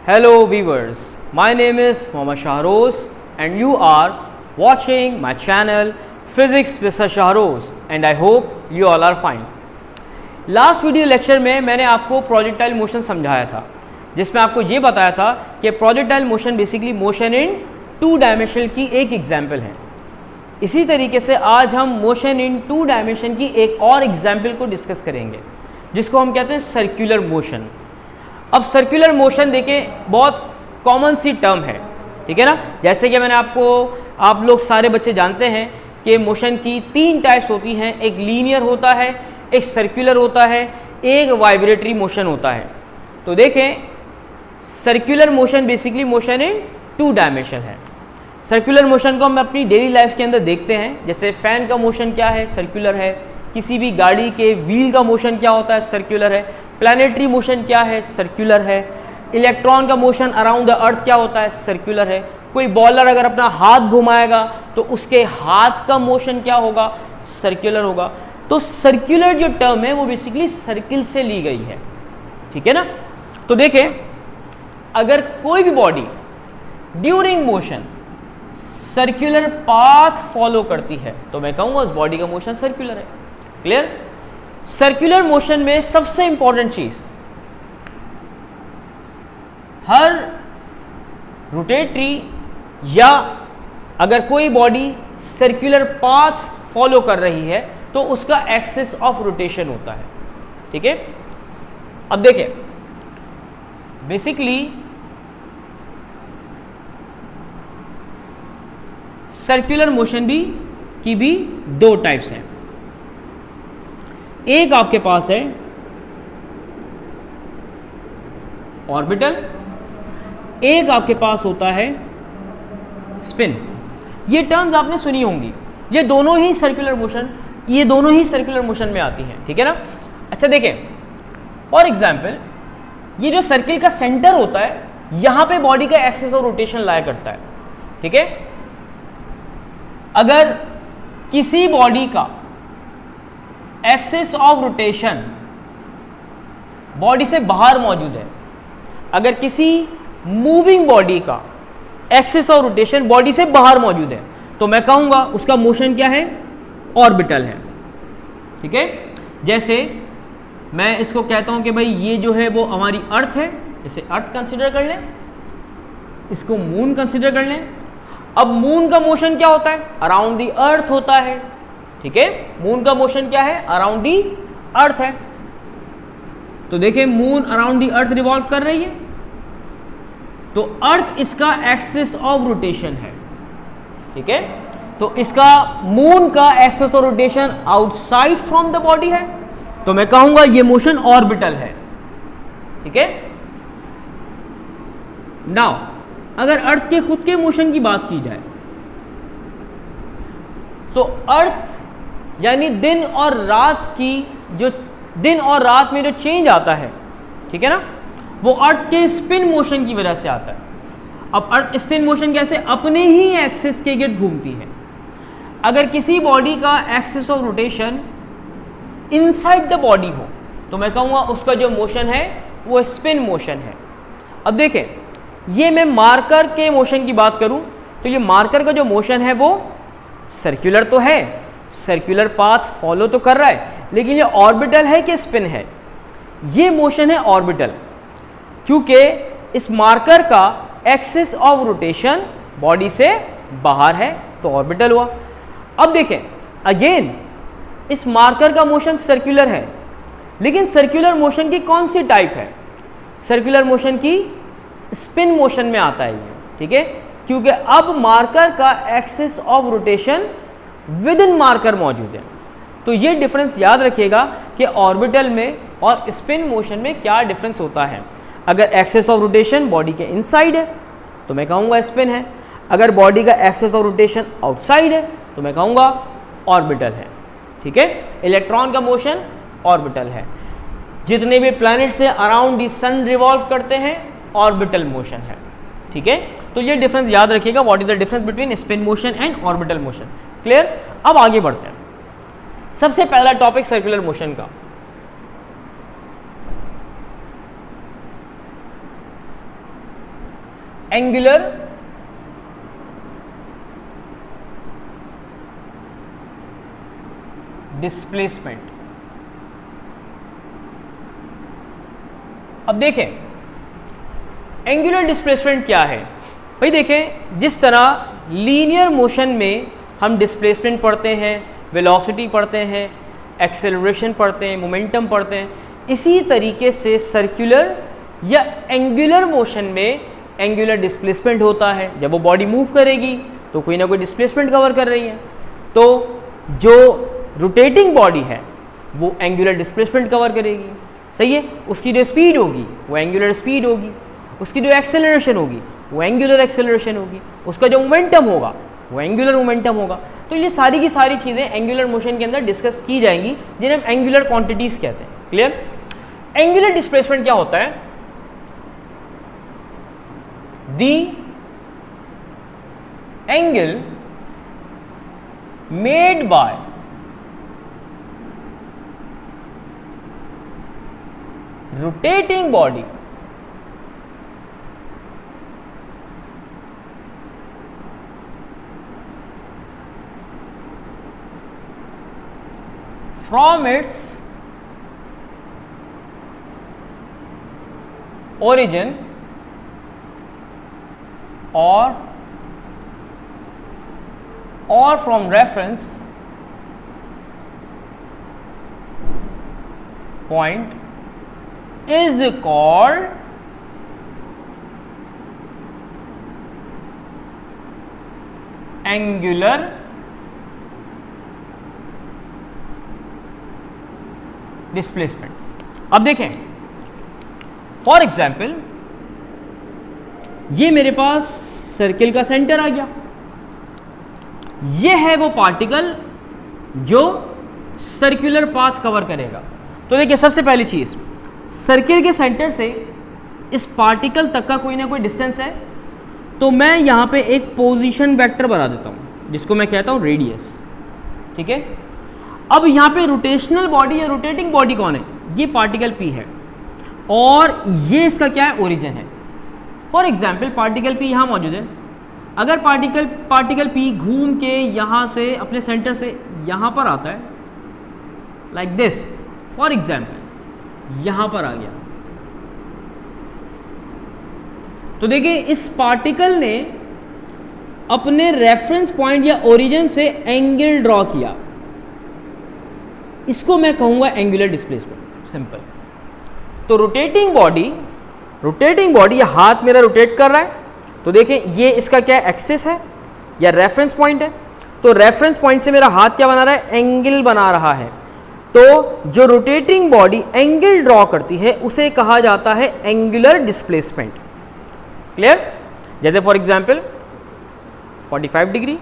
Hello viewers, my name is Mohammad Shahroz and you are watching my channel Physics with Sir Shahroz and I hope you all are fine. Last video lecture में मैंने आपको projectile motion समझाया था, जिसमें आपको ये बताया था कि projectile motion basically motion in 2 dimension की एक एग्जाम्पल है। इसी तरीके से आज हम मोशन इन 2 डायमेंशन की एक और एग्जाम्पल को डिस्कस करेंगे, जिसको हम कहते हैं सर्कुलर मोशन। अब सर्कुलर मोशन देखें, बहुत कॉमन सी टर्म है, ठीक है ना। जैसे कि मैंने आप लोग सारे बच्चे जानते हैं कि मोशन की 3 टाइप्स होती हैं, एक लीनियर होता है, एक सर्कुलर होता है, एक वाइब्रेटरी मोशन होता है। तो देखें, circular motion basically motion in 2 dimension है। सर्कुलर मोशन को हम अपनी डेली लाइफ के अंदर देखते हैं, जैसे फैन का मोशन क्या है, सर्कुलर है। किसी भी गाड़ी के व्हील का मोशन क्या होता है, सर्कुलर है। प्लैनेटरी मोशन क्या है, सर्कुलर है। इलेक्ट्रॉन का मोशन अराउंड द अर्थ क्या होता है, सर्कुलर है। कोई बॉलर अगर अपना हाथ घुमाएगा तो उसके हाथ का मोशन क्या होगा, सर्कुलर होगा। तो सर्कुलर जो टर्म है वो बेसिकली सर्किल से ली गई है, ठीक है ना। तो देखें, अगर कोई भी body during motion circular path follow करती है तो मैं कहूंगा उस बॉडी का मोशन सर्कुलर है। क्लियर। सर्कुलर मोशन में सबसे इंपॉर्टेंट चीज, हर रोटेटरी या अगर कोई बॉडी सर्कुलर पाथ फॉलो कर रही है तो उसका एक्सिस ऑफ रोटेशन होता है, ठीक है। अब देखें, बेसिकली सर्कुलर मोशन की भी 2 टाइप्स हैं। एक आपके पास है ऑर्बिटल, एक आपके पास होता है स्पिन। ये टर्म्स आपने सुनी होंगी, ये दोनों ही सर्कुलर मोशन में आती हैं, ठीक है ना। अच्छा देखें, फॉर एग्जाम्पल ये जो सर्किल का सेंटर होता है, यहां पे बॉडी का एक्सिस और रोटेशन लाया करता है, ठीक है। अगर किसी बॉडी का एक्सिस ऑफ रोटेशन बॉडी से बाहर मौजूद है, अगर किसी मूविंग बॉडी का एक्सिस ऑफ रोटेशन बॉडी से बाहर मौजूद है तो मैं कहूंगा उसका मोशन क्या है, ऑर्बिटल है, ठीक है। जैसे मैं इसको कहता हूं कि भाई ये जो है वो हमारी अर्थ है, इसे अर्थ कंसीडर कर लें, इसको मून कंसीडर कर लें। अब मून का मोशन क्या होता है, अराउंड दी अर्थ होता है, ठीक है। मून का मोशन क्या है, अराउंड दी अर्थ है। तो देखिए, moon around the earth revolve कर रही है, तो अर्थ इसका एक्सिस ऑफ रोटेशन है, ठीक है। तो इसका मून का axis of rotation outside from the body है, तो मैं कहूंगा ये मोशन ऑर्बिटल है, ठीक है। नाउ अगर अर्थ के खुद के मोशन की बात की जाए तो अर्थ यानी दिन और रात में जो चेंज आता है, ठीक है ना, वो अर्थ के स्पिन मोशन की वजह से आता है। अब अर्थ स्पिन मोशन कैसे, अपने ही एक्सिस के गिर्द घूमती है। अगर किसी बॉडी का axis of rotation inside the body हो तो मैं कहूंगा उसका जो मोशन है वो स्पिन मोशन है। अब देखें, ये मैं मार्कर के मोशन की बात करूं तो ये मार्कर का जो मोशन है वो सर्कुलर तो है, सर्कुलर पाथ फॉलो तो कर रहा है, लेकिन ये ऑर्बिटल है कि स्पिन है, ये मोशन है ऑर्बिटल, क्योंकि इस मार्कर का एक्सिस ऑफ रोटेशन बॉडी से बाहर है तो ऑर्बिटल हुआ। अब देखें, अगेन इस मार्कर का मोशन सर्कुलर है, लेकिन सर्कुलर मोशन की कौन सी टाइप है, सर्कुलर मोशन की स्पिन मोशन में आता है ये, ठीक है, क्योंकि अब मार्कर का axis of rotation with in marker मौजूद है। तो ये डिफरेंस याद रखिएगा कि ऑर्बिटल में और स्पिन मोशन में क्या डिफरेंस होता है। अगर एक्सिस ऑफ रोटेशन बॉडी के इनसाइड है तो मैं कहूंगा स्पिन है, अगर बॉडी का एक्सिस ऑफ रोटेशन आउटसाइड है तो मैं कहूंगा ऑर्बिटल है, ठीक है। इलेक्ट्रॉन का मोशन ऑर्बिटल है, जितने भी प्लैनेट से अराउंड द सन रिवॉल्व करते हैं ऑर्बिटल मोशन है, ठीक है। तो ये डिफरेंस याद रखिएगा, what is the difference between spin motion and orbital motion. Clear. अब आगे बढ़ते हैं, सबसे पहला टॉपिक सर्कुलर मोशन का। Angular displacement. अब देखें एंगुलर डिस्प्लेसमेंट क्या है भाई। देखें जिस तरह लीनियर मोशन में हम डिस्प्लेसमेंट पढ़ते हैं, वेलोसिटी पढ़ते हैं, एक्सेलरेशन पढ़ते हैं, मोमेंटम पढ़ते हैं, इसी तरीके से सर्कुलर या एंगुलर मोशन में एंगुलर डिस्प्लेसमेंट होता है। जब वो बॉडी मूव करेगी तो कोई ना कोई डिस्प्लेसमेंट कवर कर रही है, तो जो रोटेटिंग बॉडी है वो एंगुलर डिस्प्लेसमेंट कवर करेगी, सही है। उसकी जो स्पीड होगी वो एंगुलर स्पीड होगी, उसकी जो एक्सेलरेशन होगी वो एंगुलर एक्सेलरेशन होगी, उसका जो मोमेंटम होगा वो एंगुलर मोमेंटम होगा। तो ये सारी की सारी चीज़ें एंगुलर मोशन के अंदर डिस्कस की जाएंगी, जिन्हें हम एंगुलर क्वांटिटीज कहते हैं। क्लियर। एंगुलर डिस्प्लेसमेंट क्या होता है? दी angle made bye rotating body from its origin or from reference point is called angular displacement. अब देखें फॉर एग्जाम्पल ये मेरे पास सर्किल का सेंटर आ गया, ये है वो पार्टिकल जो सर्कुलर पाथ कवर करेगा। तो देखिए सबसे पहली चीज, सर्किल के सेंटर से इस पार्टिकल तक का कोई ना कोई डिस्टेंस है, तो मैं यहां पे एक पोजीशन वेक्टर बना देता हूं जिसको मैं कहता हूं रेडियस। ठीक है। अब यहां पे रोटेशनल बॉडी या रोटेटिंग बॉडी कौन है? ये पार्टिकल P है और ये इसका क्या है? ओरिजिन है। फॉर एग्जाम्पल पार्टिकल P यहां मौजूद है। अगर पार्टिकल P घूम के यहां से अपने सेंटर से यहां पर आता है लाइक दिस, फॉर एग्जाम्पल यहां पर आ गया, तो देखिए इस पार्टिकल ने अपने रेफरेंस पॉइंट या ओरिजिन से एंगल ड्रॉ किया, इसको मैं कहूंगा एंगुलर डिस्प्लेसमेंट। सिंपल। तो रोटेटिंग बॉडी ये हाथ मेरा रोटेट कर रहा है, तो देखें ये इसका क्या एक्सिस है या रेफरेंस पॉइंट है। तो रेफरेंस पॉइंट से मेरा हाथ क्या बना रहा है? एंगल बना रहा है। तो जो रोटेटिंग बॉडी एंगल ड्रॉ करती है उसे कहा जाता है एंगुलर डिस्प्लेसमेंट। क्लियर। जैसे फॉर एग्जाम्पल 45 डिग्री,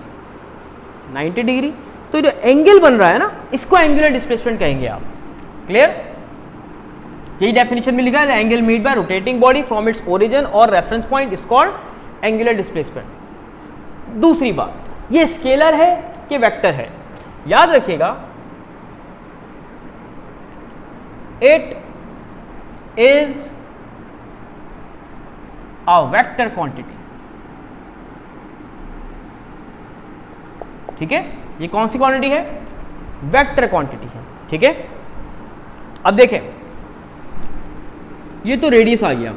90 डिग्री, तो जो एंगल बन रहा है ना, इसको एंगुलर डिस्प्लेसमेंट कहेंगे आप। क्लियर। यही डेफिनेशन में लिखा है, angle made by rotating body from its origin or reference point is called angular displacement. दूसरी बात, ये स्केलर है कि वेक्टर है? याद रखिएगा, it is a vector quantity. ठीक है। ये कौन सी क्वांटिटी है? वेक्टर क्वांटिटी है। ठीक है। अब देखें ये तो रेडियस आ गया,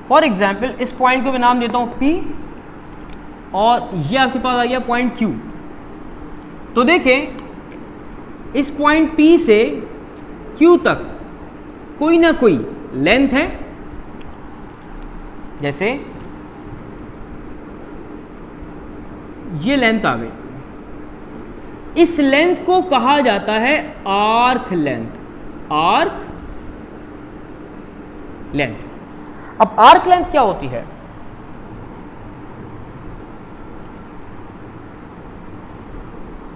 फॉर एग्जाम्पल इस पॉइंट को मैं नाम देता हूं P और ये आपके पास आ गया पॉइंट Q। तो देखें इस पॉइंट P से Q तक कोई ना कोई लेंथ है, जैसे ये लेंथ आ गई, इस लेंथ को कहा जाता है आर्क लेंथ। Arc length. अब आर्क लेंथ क्या होती है?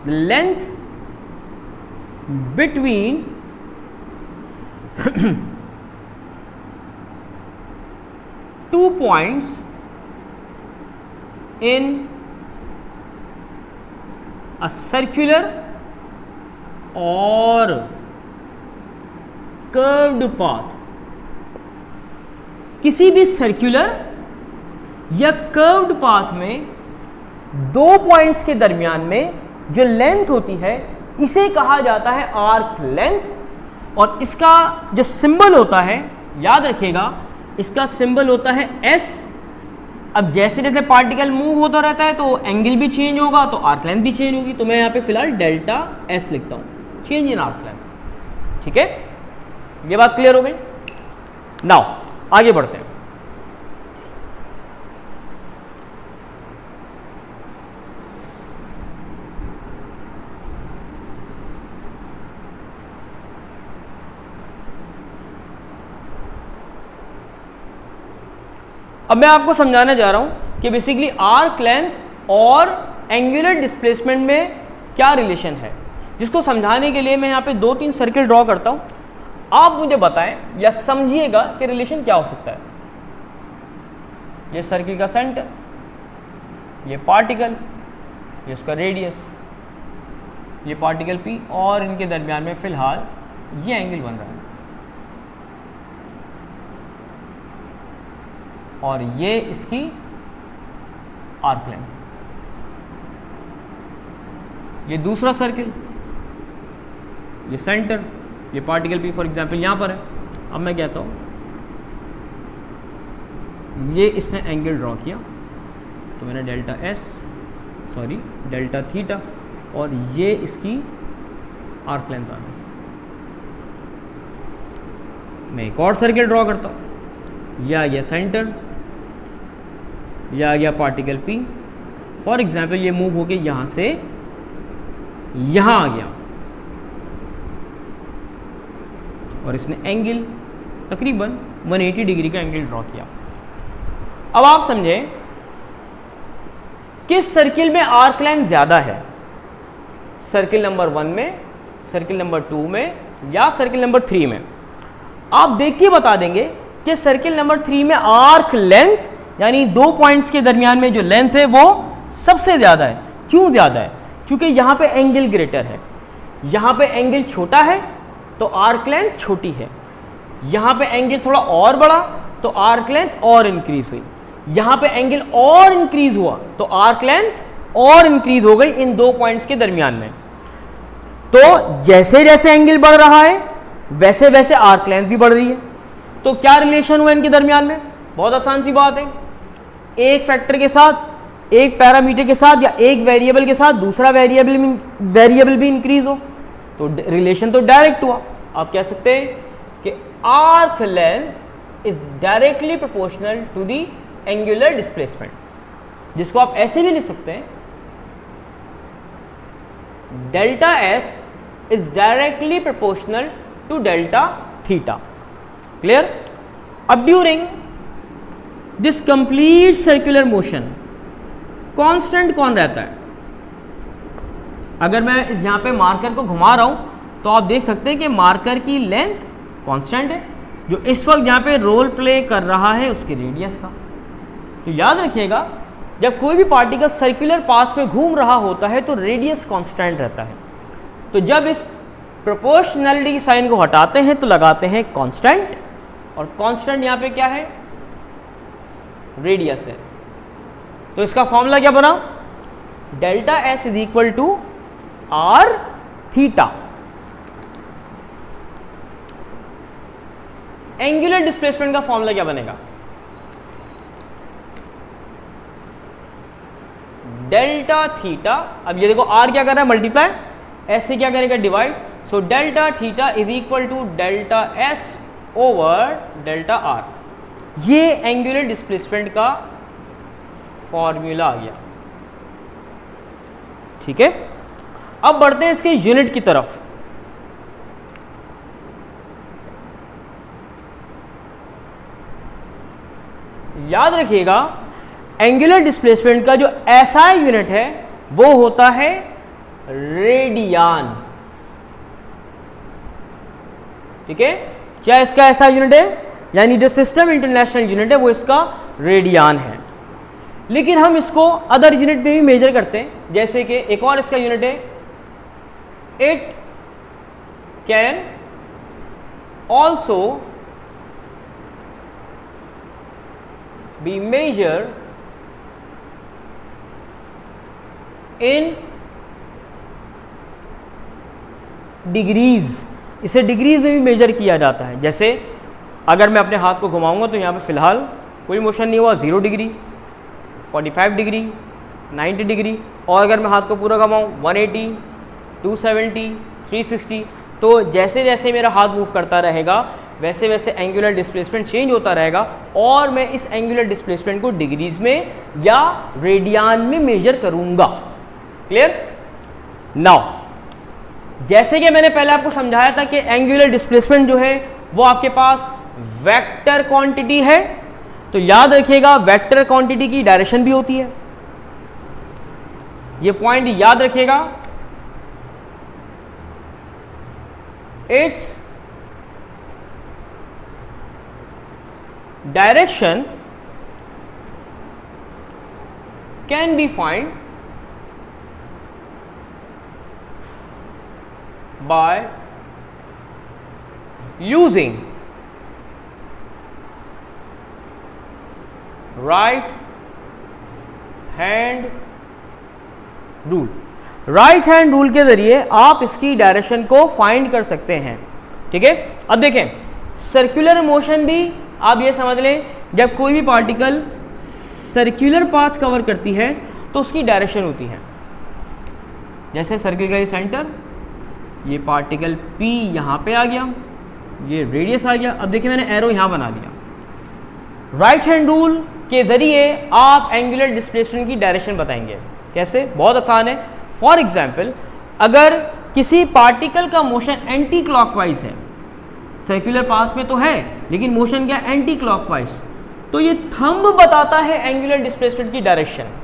Length between two points in a circular or curved path। किसी भी सर्कुलर या कर्व्ड पाथ में दो पॉइंट्स के दरमियान में जो लेंथ होती है इसे कहा जाता है आर्क लेंथ, और इसका जो सिंबल होता है, याद रखिएगा, इसका सिंबल होता है S। अब जैसे जैसे पार्टिकल मूव होता रहता है तो एंगल भी चेंज होगा, तो आर्क लेंथ भी चेंज होगी। तो मैं यहाँ पे फिलहाल डेल्टा S लिखता हूँ, चेंज इन आर्क लेंथ। ठीक है, ये बात क्लियर हो गई। नाउ आगे बढ़ते हैं। अब मैं आपको समझाने जा रहा हूं कि बेसिकली आर्क लेंथ और एंगुलर डिस्प्लेसमेंट में क्या रिलेशन है, जिसको समझाने के लिए मैं यहाँ पे 2-3 सर्किल ड्रॉ करता हूं। आप मुझे बताएं या समझिएगा कि रिलेशन क्या हो सकता है। ये सर्किल का सेंटर, ये पार्टिकल, ये उसका रेडियस, ये पार्टिकल P, और इनके दरमियान में फिलहाल ये एंगल बन रहा है, और ये इसकी आर्क लेंथ। ये दूसरा सर्किल, ये सेंटर, ये पार्टिकल P फॉर एग्जांपल यहाँ पर है। अब मैं कहता हूँ ये इसने एंगल ड्रॉ किया, तो मैंने डेल्टा थीटा, और ये इसकी आर्क लेंथ आ गई। मैं एक और सर्किल ड्रॉ करता हूँ, यह आ गया सेंटर, यह आ गया पार्टिकल P फॉर एग्जाम्पल, ये मूव होके यहां से यहां आ गया, और इसने एंगल तकरीबन 180 डिग्री का एंगल ड्रॉ किया। अब आप समझें किस सर्किल में आर्क लेंथ ज्यादा है, सर्किल नंबर 1 में, सर्किल नंबर 2 में, या सर्किल नंबर 3 में। आप देख के बता देंगे कि सर्किल नंबर 3 में आर्क लेंथ यानी दो पॉइंट्स के दरमियान में जो लेंथ है वो सबसे ज्यादा है। क्यों ज्यादा है? क्योंकि यहां पे एंगल ग्रेटर है, यहां पे एंगल छोटा है तो आर्क लेंथ छोटी है, यहां पे एंगल थोड़ा और बढ़ा तो आर्क लेंथ और इंक्रीज हुई, यहां पे एंगल और इंक्रीज हुआ तो आर्क लेंथ और इंक्रीज हो गई इन दो पॉइंट्स के दरमियान में। तो जैसे जैसे एंगल बढ़ रहा है वैसे वैसे आर्क लेंथ भी बढ़ रही है। तो क्या रिलेशन हुआ इनके दरमियान में? बहुत आसान सी बात है, एक फैक्टर के साथ, एक पैरामीटर के साथ, या एक वेरिएबल के साथ दूसरा वेरिएबल भी इंक्रीज हो तो रिलेशन तो डायरेक्ट हुआ। आप कह सकते हैं कि arc length is directly proportional to the angular displacement, जिसको आप ऐसे भी लिख सकते हैं, delta S is directly proportional to delta theta. Clear? अब during this complete circular motion constant कौन रहता है? अगर मैं यहां पे मार्कर को घुमा रहा हूं तो आप देख सकते हैं कि मार्कर की लेंथ कांस्टेंट है, जो इस वक्त यहां पे रोल प्ले कर रहा है उसके रेडियस का। तो याद रखिएगा, जब कोई भी पार्टिकल सर्कुलर पाथ पे घूम रहा होता है तो रेडियस कांस्टेंट रहता है। तो जब इस प्रोपोर्शनलिटी साइन को हटाते हैं तो लगाते हैं कांस्टेंट, और कांस्टेंट यहां पे क्या है? रेडियस है। तो इसका फॉर्मूला क्या बना? Delta S is equal to R theta. Angular displacement का फॉर्मूला क्या बनेगा? Delta theta. अब ये देखो आर क्या कर रहा है? मल्टीप्लाई। एस से क्या करेगा? Divide. So delta theta is equal to delta S over delta R. ये एंगुलर डिस्प्लेसमेंट का फॉर्मूला आ गया। ठीक है, अब बढ़ते हैं इसके यूनिट की तरफ। याद रखिएगा, एंगुलर डिस्प्लेसमेंट का जो एसआई यूनिट है वो होता है रेडियन। ठीक है, क्या इसका ऐसा यूनिट है? यानी जो सिस्टम इंटरनेशनल यूनिट है वो इसका रेडियन है। लेकिन हम इसको अदर यूनिट में भी मेजर करते हैं, जैसे कि एक और इसका यूनिट है, it can also be measured in degrees, इसे डिग्रीज में भी मेजर किया जाता है। जैसे अगर मैं अपने हाथ को घुमाऊंगा तो यहाँ पे फिलहाल कोई मोशन नहीं हुआ, 0 डिग्री, 45 डिग्री, 90 डिग्री, और अगर मैं हाथ को पूरा घुमाऊँ 180, 270, 360, तो जैसे जैसे मेरा हाथ मूव करता रहेगा वैसे वैसे एंगुलर डिस्प्लेसमेंट चेंज होता रहेगा, और मैं इस एंगुलर डिस्प्लेसमेंट को डिग्रीज में या रेडियन में मेजर करूंगा। क्लियर? नाउ जैसे कि मैंने पहले आपको समझाया था कि एंगुलर डिस्प्लेसमेंट जो है वो आपके पास वेक्टर क्वांटिटी है, तो याद रखिएगा वेक्टर क्वांटिटी की डायरेक्शन भी होती है, ये पॉइंट याद रखिएगा। Its direction can be find by using right hand rule। Right hand rule के जरिए आप इसकी डायरेक्शन को फाइंड कर सकते हैं। ठीक है, अब देखें सर्कुलर मोशन भी आप ये समझ लें, जब कोई भी पार्टिकल सर्कुलर पाथ कवर करती है तो उसकी डायरेक्शन होती है। जैसे सर्किल का ये सेंटर, ये पार्टिकल P यहाँ पे आ गया, ये रेडियस आ गया। अब देखिए मैंने एरो यहाँ बना दिया। राइट हैंड रूल के जरिए आप एंगुलर डिस्प्लेसमेंट की डायरेक्शन बताएंगे। कैसे? बहुत आसान है। फॉर एग्जाम्पल अगर किसी पार्टिकल का मोशन एंटी क्लॉकवाइज है, सर्कुलर पाथ में तो है लेकिन मोशन क्या एंटी क्लॉकवाइज, तो ये थंब बताता है एंगुलर डिस्प्लेसमेंट की direction.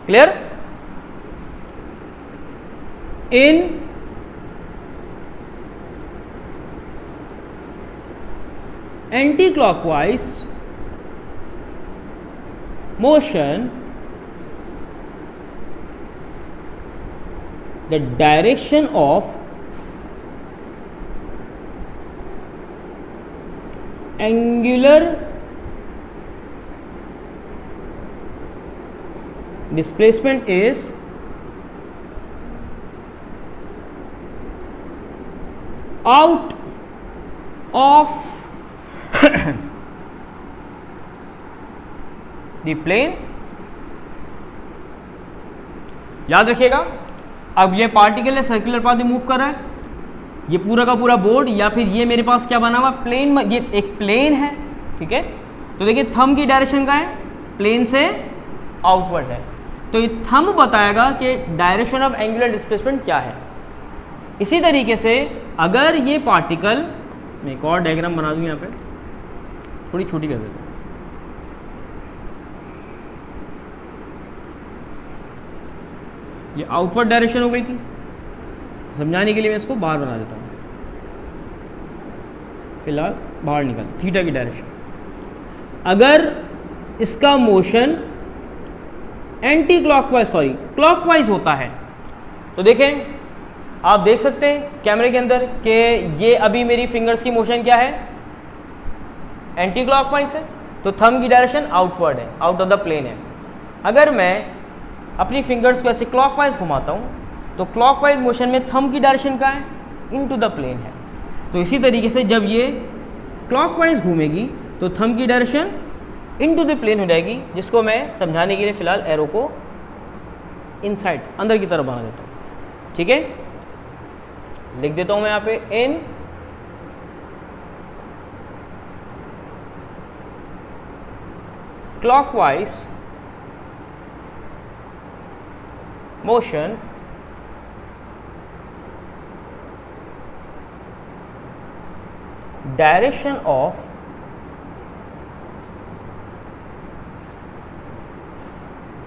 Clear? In anti-clockwise motion, the direction of angular displacement is out of the plane. याद रखिएगा, अब ये पार्टिकल है सर्कुलर पाथ में मूव कर रहा है, ये पूरा का पूरा बोर्ड या फिर ये मेरे पास क्या बना हुआ प्लेन, ये एक प्लेन है। ठीक है, तो देखिए थंब की डायरेक्शन का है, प्लेन से आउटवर्ड है, तो ये थंब बताएगा कि डायरेक्शन ऑफ एंगुलर डिस्प्लेसमेंट क्या है। इसी तरीके से अगर ये पार्टिकल, मैं एक और डायग्राम बना दूं यहाँ पे, थोड़ी छोटी कर देता हूँ, ये आउटवर्ड डायरेक्शन हो गई थी, समझाने के लिए मैं इसको बाहर बना देता हूँ, फिलहाल बाहर निकल थीटा की डायरेक्शन। अगर इसका मोशन एंटी क्लॉकवाइज क्लॉकवाइज होता है, तो देखें आप देख सकते हैं कैमरे के अंदर कि ये अभी मेरी फिंगर्स की मोशन क्या है, एंटी क्लॉकवाइज है, तो थंब की डायरेक्शन आउटवर्ड है, आउट ऑफ द प्लेन है। अगर मैं अपनी फिंगर्स को ऐसे क्लॉकवाइज घुमाता हूँ तो क्लॉकवाइज मोशन में थंब की डायरेक्शन का है, इनटू द प्लेन है। तो इसी तरीके से जब ये क्लॉकवाइज घूमेगी तो थंब की डायरेक्शन इनटू द प्लेन हो जाएगी, जिसको मैं समझाने के लिए फिलहाल एरो को इनसाइड अंदर की तरफ बना देता हूँ। ठीक है, लिख देता हूँ मैं यहाँ पे in clockwise motion direction of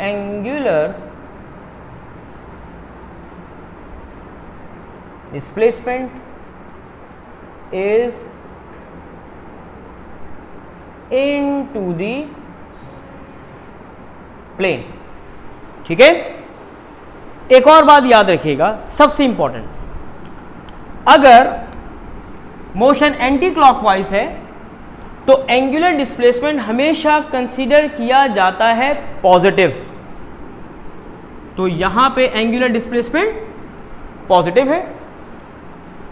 angular displacement is into the plane। ठीक है, एक और बात याद रखिएगा सबसे इंपॉर्टेंट, अगर मोशन एंटी क्लॉकवाइज है तो एंगुलर डिस्प्लेसमेंट हमेशा कंसीडर किया जाता है पॉजिटिव। तो यहां पे एंगुलर डिस्प्लेसमेंट पॉजिटिव है।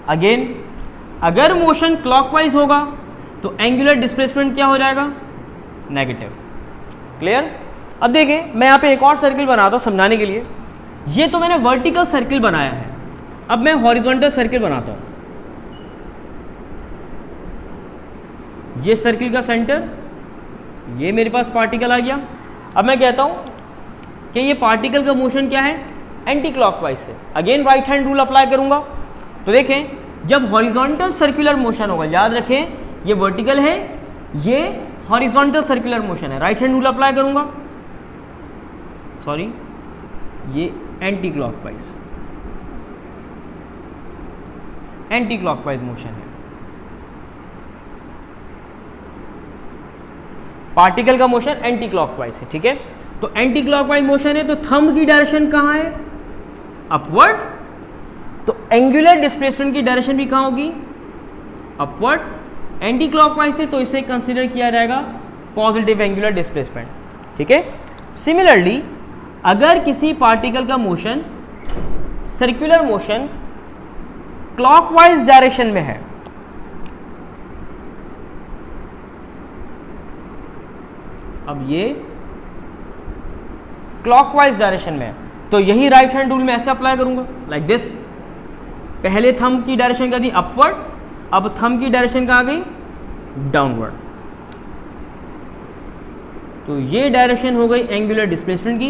अगेन अगर मोशन क्लॉकवाइज होगा तो एंगुलर डिस्प्लेसमेंट क्या हो जाएगा? नेगेटिव। क्लियर? अब देखें, मैं यहां पे एक और सर्किल बनाता हूं समझाने के लिए। ये तो मैंने वर्टिकल सर्किल बनाया है, अब मैं हॉरिजॉन्टल सर्किल बनाता हूं। ये सर्किल का सेंटर, ये मेरे पास पार्टिकल आ गया। अब मैं कहता हूं कि ये पार्टिकल का मोशन क्या है? एंटी क्लॉकवाइज से। Again right hand rule apply करूंगा। तो देखें, जब हॉरिजॉन्टल सर्कुलर मोशन होगा, याद रखें ये वर्टिकल है, ये हॉरिजॉन्टल सर्कुलर मोशन है, राइट हैंड रूल अप्लाई करूंगा। सॉरी, ये एंटी क्लॉकवाइज मोशन है। पार्टिकल का मोशन एंटी क्लॉकवाइज है, ठीक है। तो एंटी क्लॉकवाइज मोशन है, तो थंब की डायरेक्शन कहां है? अपवर्ड। तो एंगुलर डिस्प्लेसमेंट की डायरेक्शन भी कहां होगी? अपवर्ड। एंटी क्लॉकवाइज है तो इसे कंसीडर किया जाएगा पॉजिटिव एंगुलर डिस्प्लेसमेंट, ठीक है। सिमिलरली अगर किसी पार्टिकल का motion, circular motion clockwise direction में है, अब ये क्लॉकवाइज डायरेक्शन में है, तो यही राइट हैंड रूल में ऐसे अप्लाई करूंगा, लाइक दिस। पहले थंब की डायरेक्शन क्या थी? अपवर्ड। अब थंब की डायरेक्शन कहाँ आ गई? डाउनवर्ड। तो ये डायरेक्शन हो गई एंगुलर डिस्प्लेसमेंट की।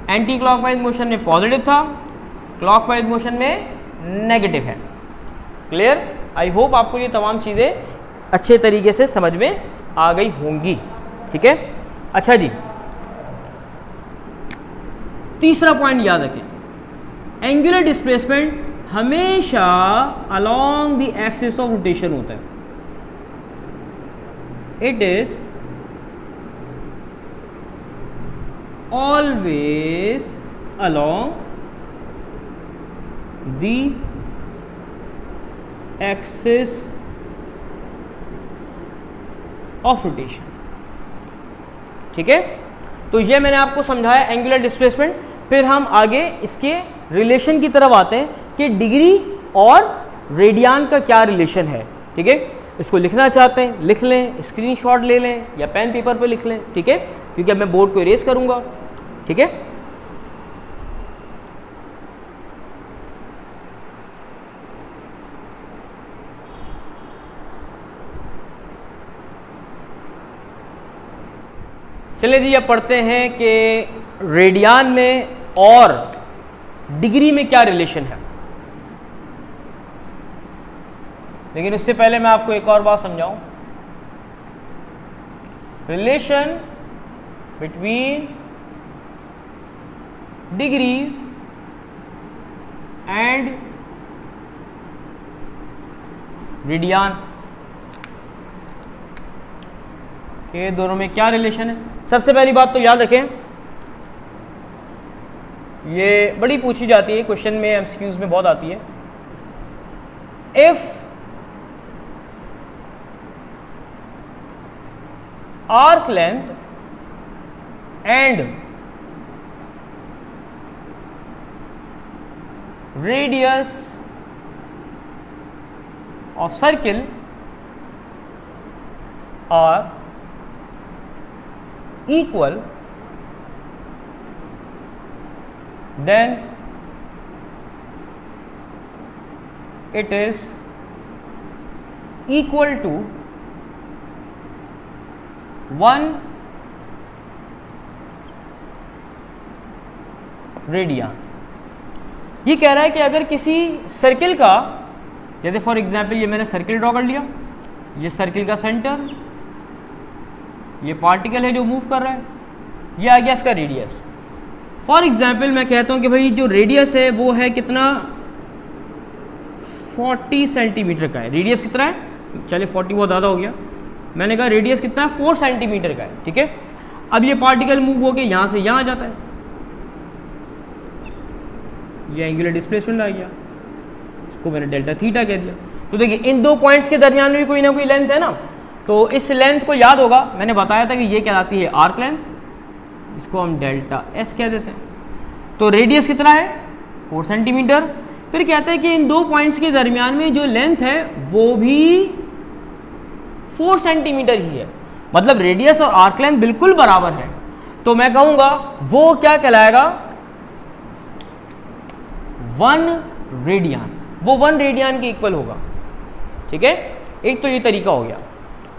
एंटी क्लॉकवाइज मोशन में पॉजिटिव था, क्लॉकवाइज मोशन में नेगेटिव है। क्लियर? आई होप आपको ये तमाम चीजें अच्छे तरीके से समझ में आ गई होंगी, ठीक है। अच्छा जी, तीसरा पॉइंट याद रखें, एंगुलर डिस्प्लेसमेंट हमेशा along the axis of rotation होता है। It is always along the axis of rotation, ठीक है। तो ये मैंने आपको समझाया एंगुलर डिस्प्लेसमेंट। फिर हम आगे इसके रिलेशन की तरफ आते हैं कि डिग्री और रेडियन का क्या रिलेशन है, ठीक है। इसको लिखना चाहते हैं लिख लें, स्क्रीनशॉट ले लें या पेन पेपर पे लिख लें, ठीक है, क्योंकि अब मैं बोर्ड को इरेज करूंगा, ठीक है। चलिए जी, अब पढ़ते हैं कि रेडियन में और डिग्री में क्या रिलेशन है। लेकिन उससे पहले मैं आपको एक और बात समझाऊं। Relation between degrees and radian के दोनों में क्या रिलेशन है। सबसे पहली बात तो याद रखें, ये बड़ी पूछी जाती है, क्वेश्चन में एमसीक्यूज में बहुत आती है। If arc length and radius of circle are equal, then it is equal to 1 radian. ये कह रहा है कि अगर किसी सर्किल का, जैसे फॉर एग्जांपल ये मैंने सर्किल ड्रॉ कर लिया, ये सर्किल का सेंटर, ये पार्टिकल है जो मूव कर रहा है, ये आ गया इसका रेडियस। फॉर एग्जाम्पल मैं कहता हूं कि भाई जो रेडियस है वो है कितना, 40 सेंटीमीटर का है। रेडियस कितना है? चलिए 40 बहुत ज़्यादा हो गया, मैंने कहा रेडियस कितना है, 4 सेंटीमीटर का है, ठीक है। अब ये पार्टिकल मूव होकर यहां से यहां आ जाता है, ये एंगुलर डिस्प्लेसमेंट आ गया, इसको मैंने डेल्टा थीटा कह दिया। तो देखिए इन दो पॉइंट्स के दरमियान में भी कोई ना कोई लेंथ है ना, तो इस लेंथ को याद होगा, मैंने बताया था कि ये कहलाती है आर्क लेंथ, इसको हम डेल्टा एस कह देते हैं। तो रेडियस कितना है 4 सेंटीमीटर। फिर कहते हैं कि इन दो पॉइंट्स के दरमियान में जो लेंथ है वो भी 4 सेंटीमीटर ही है, मतलब रेडियस और आर्क लेंथ बिल्कुल बराबर है। तो मैं कहूंगा वो क्या कहलाएगा 1 रेडियन, वो 1 रेडियन के इक्वल होगा। ठीक है, एक तो ये तरीका हो गया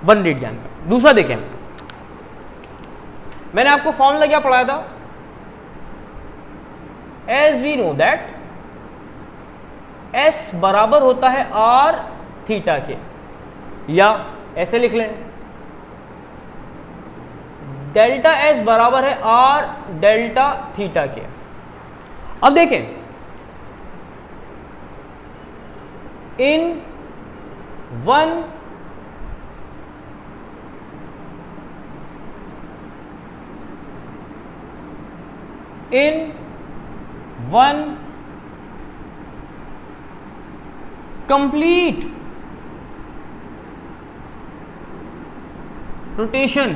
1 रेडियन का। दूसरा देखें, मैंने आपको फॉर्मूला क्या पढ़ाया था, as we know that S बराबर होता है आर थीटा के, या ऐसे लिख लें डेल्टा एस बराबर है आर डेल्टा थीटा के। अब देखें इन 1 complete rotation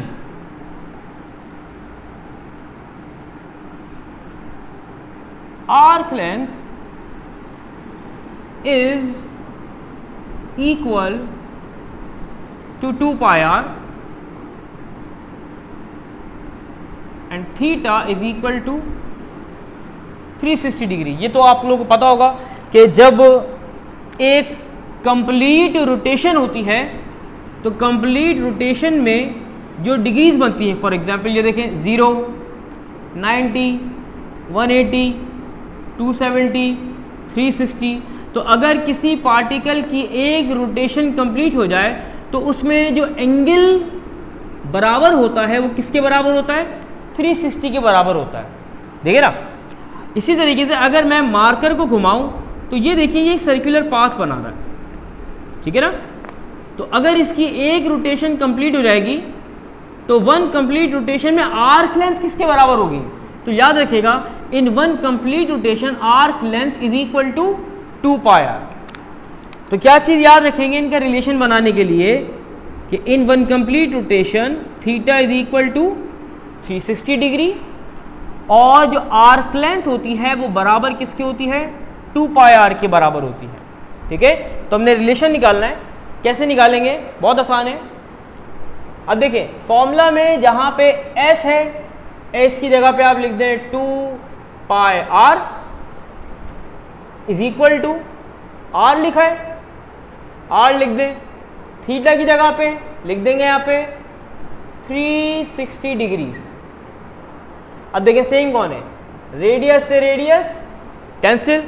arc length is equal to 2 pi r and theta is equal to 360 degree. ये तो आप लोगों को पता होगा कि जब एक कंप्लीट रोटेशन होती है तो कंप्लीट रोटेशन में जो डिग्रीज बनती हैं, फॉर एग्जांपल ये देखें 0, 90, 180, 270, 360, तो अगर किसी पार्टिकल की एक रोटेशन कंप्लीट हो जाए तो उसमें जो एंगल बराबर होता है वो किसके बराबर होता है 360 के बराबर होता है। देखिए ना, इसी तरीके से अगर मैं मार्कर को घुमाऊं तो ये देखिए ये सर्कुलर पाथ बना रहा है, ठीक है ना। तो अगर इसकी एक रोटेशन कंप्लीट हो जाएगी तो 1 कंप्लीट रोटेशन में आर्क लेंथ किसके बराबर होगी, तो याद रखिएगा in 1 complete rotation arc length is equal to 2 pi R. तो क्या चीज याद रखेंगे इनका रिलेशन बनाने के लिए कि in 1 complete rotation theta is equal to 360 degree और जो आर्क लेंथ होती है वो बराबर किसकी होती है 2 पाई आर के बराबर होती है। ठीक है, तो हमने रिलेशन निकालना है, कैसे निकालेंगे, बहुत आसान है। अब देखिए फॉर्मूला में जहां पे एस है, एस की जगह पे आप लिख दें 2 pi R is equal to R लिखा है, आर लिख दें, थीटा की जगह पे लिख देंगे यहां पे 360 डिग्रीज। अब देखिए सेम कौन है, रेडियस से रेडियस कैंसिल,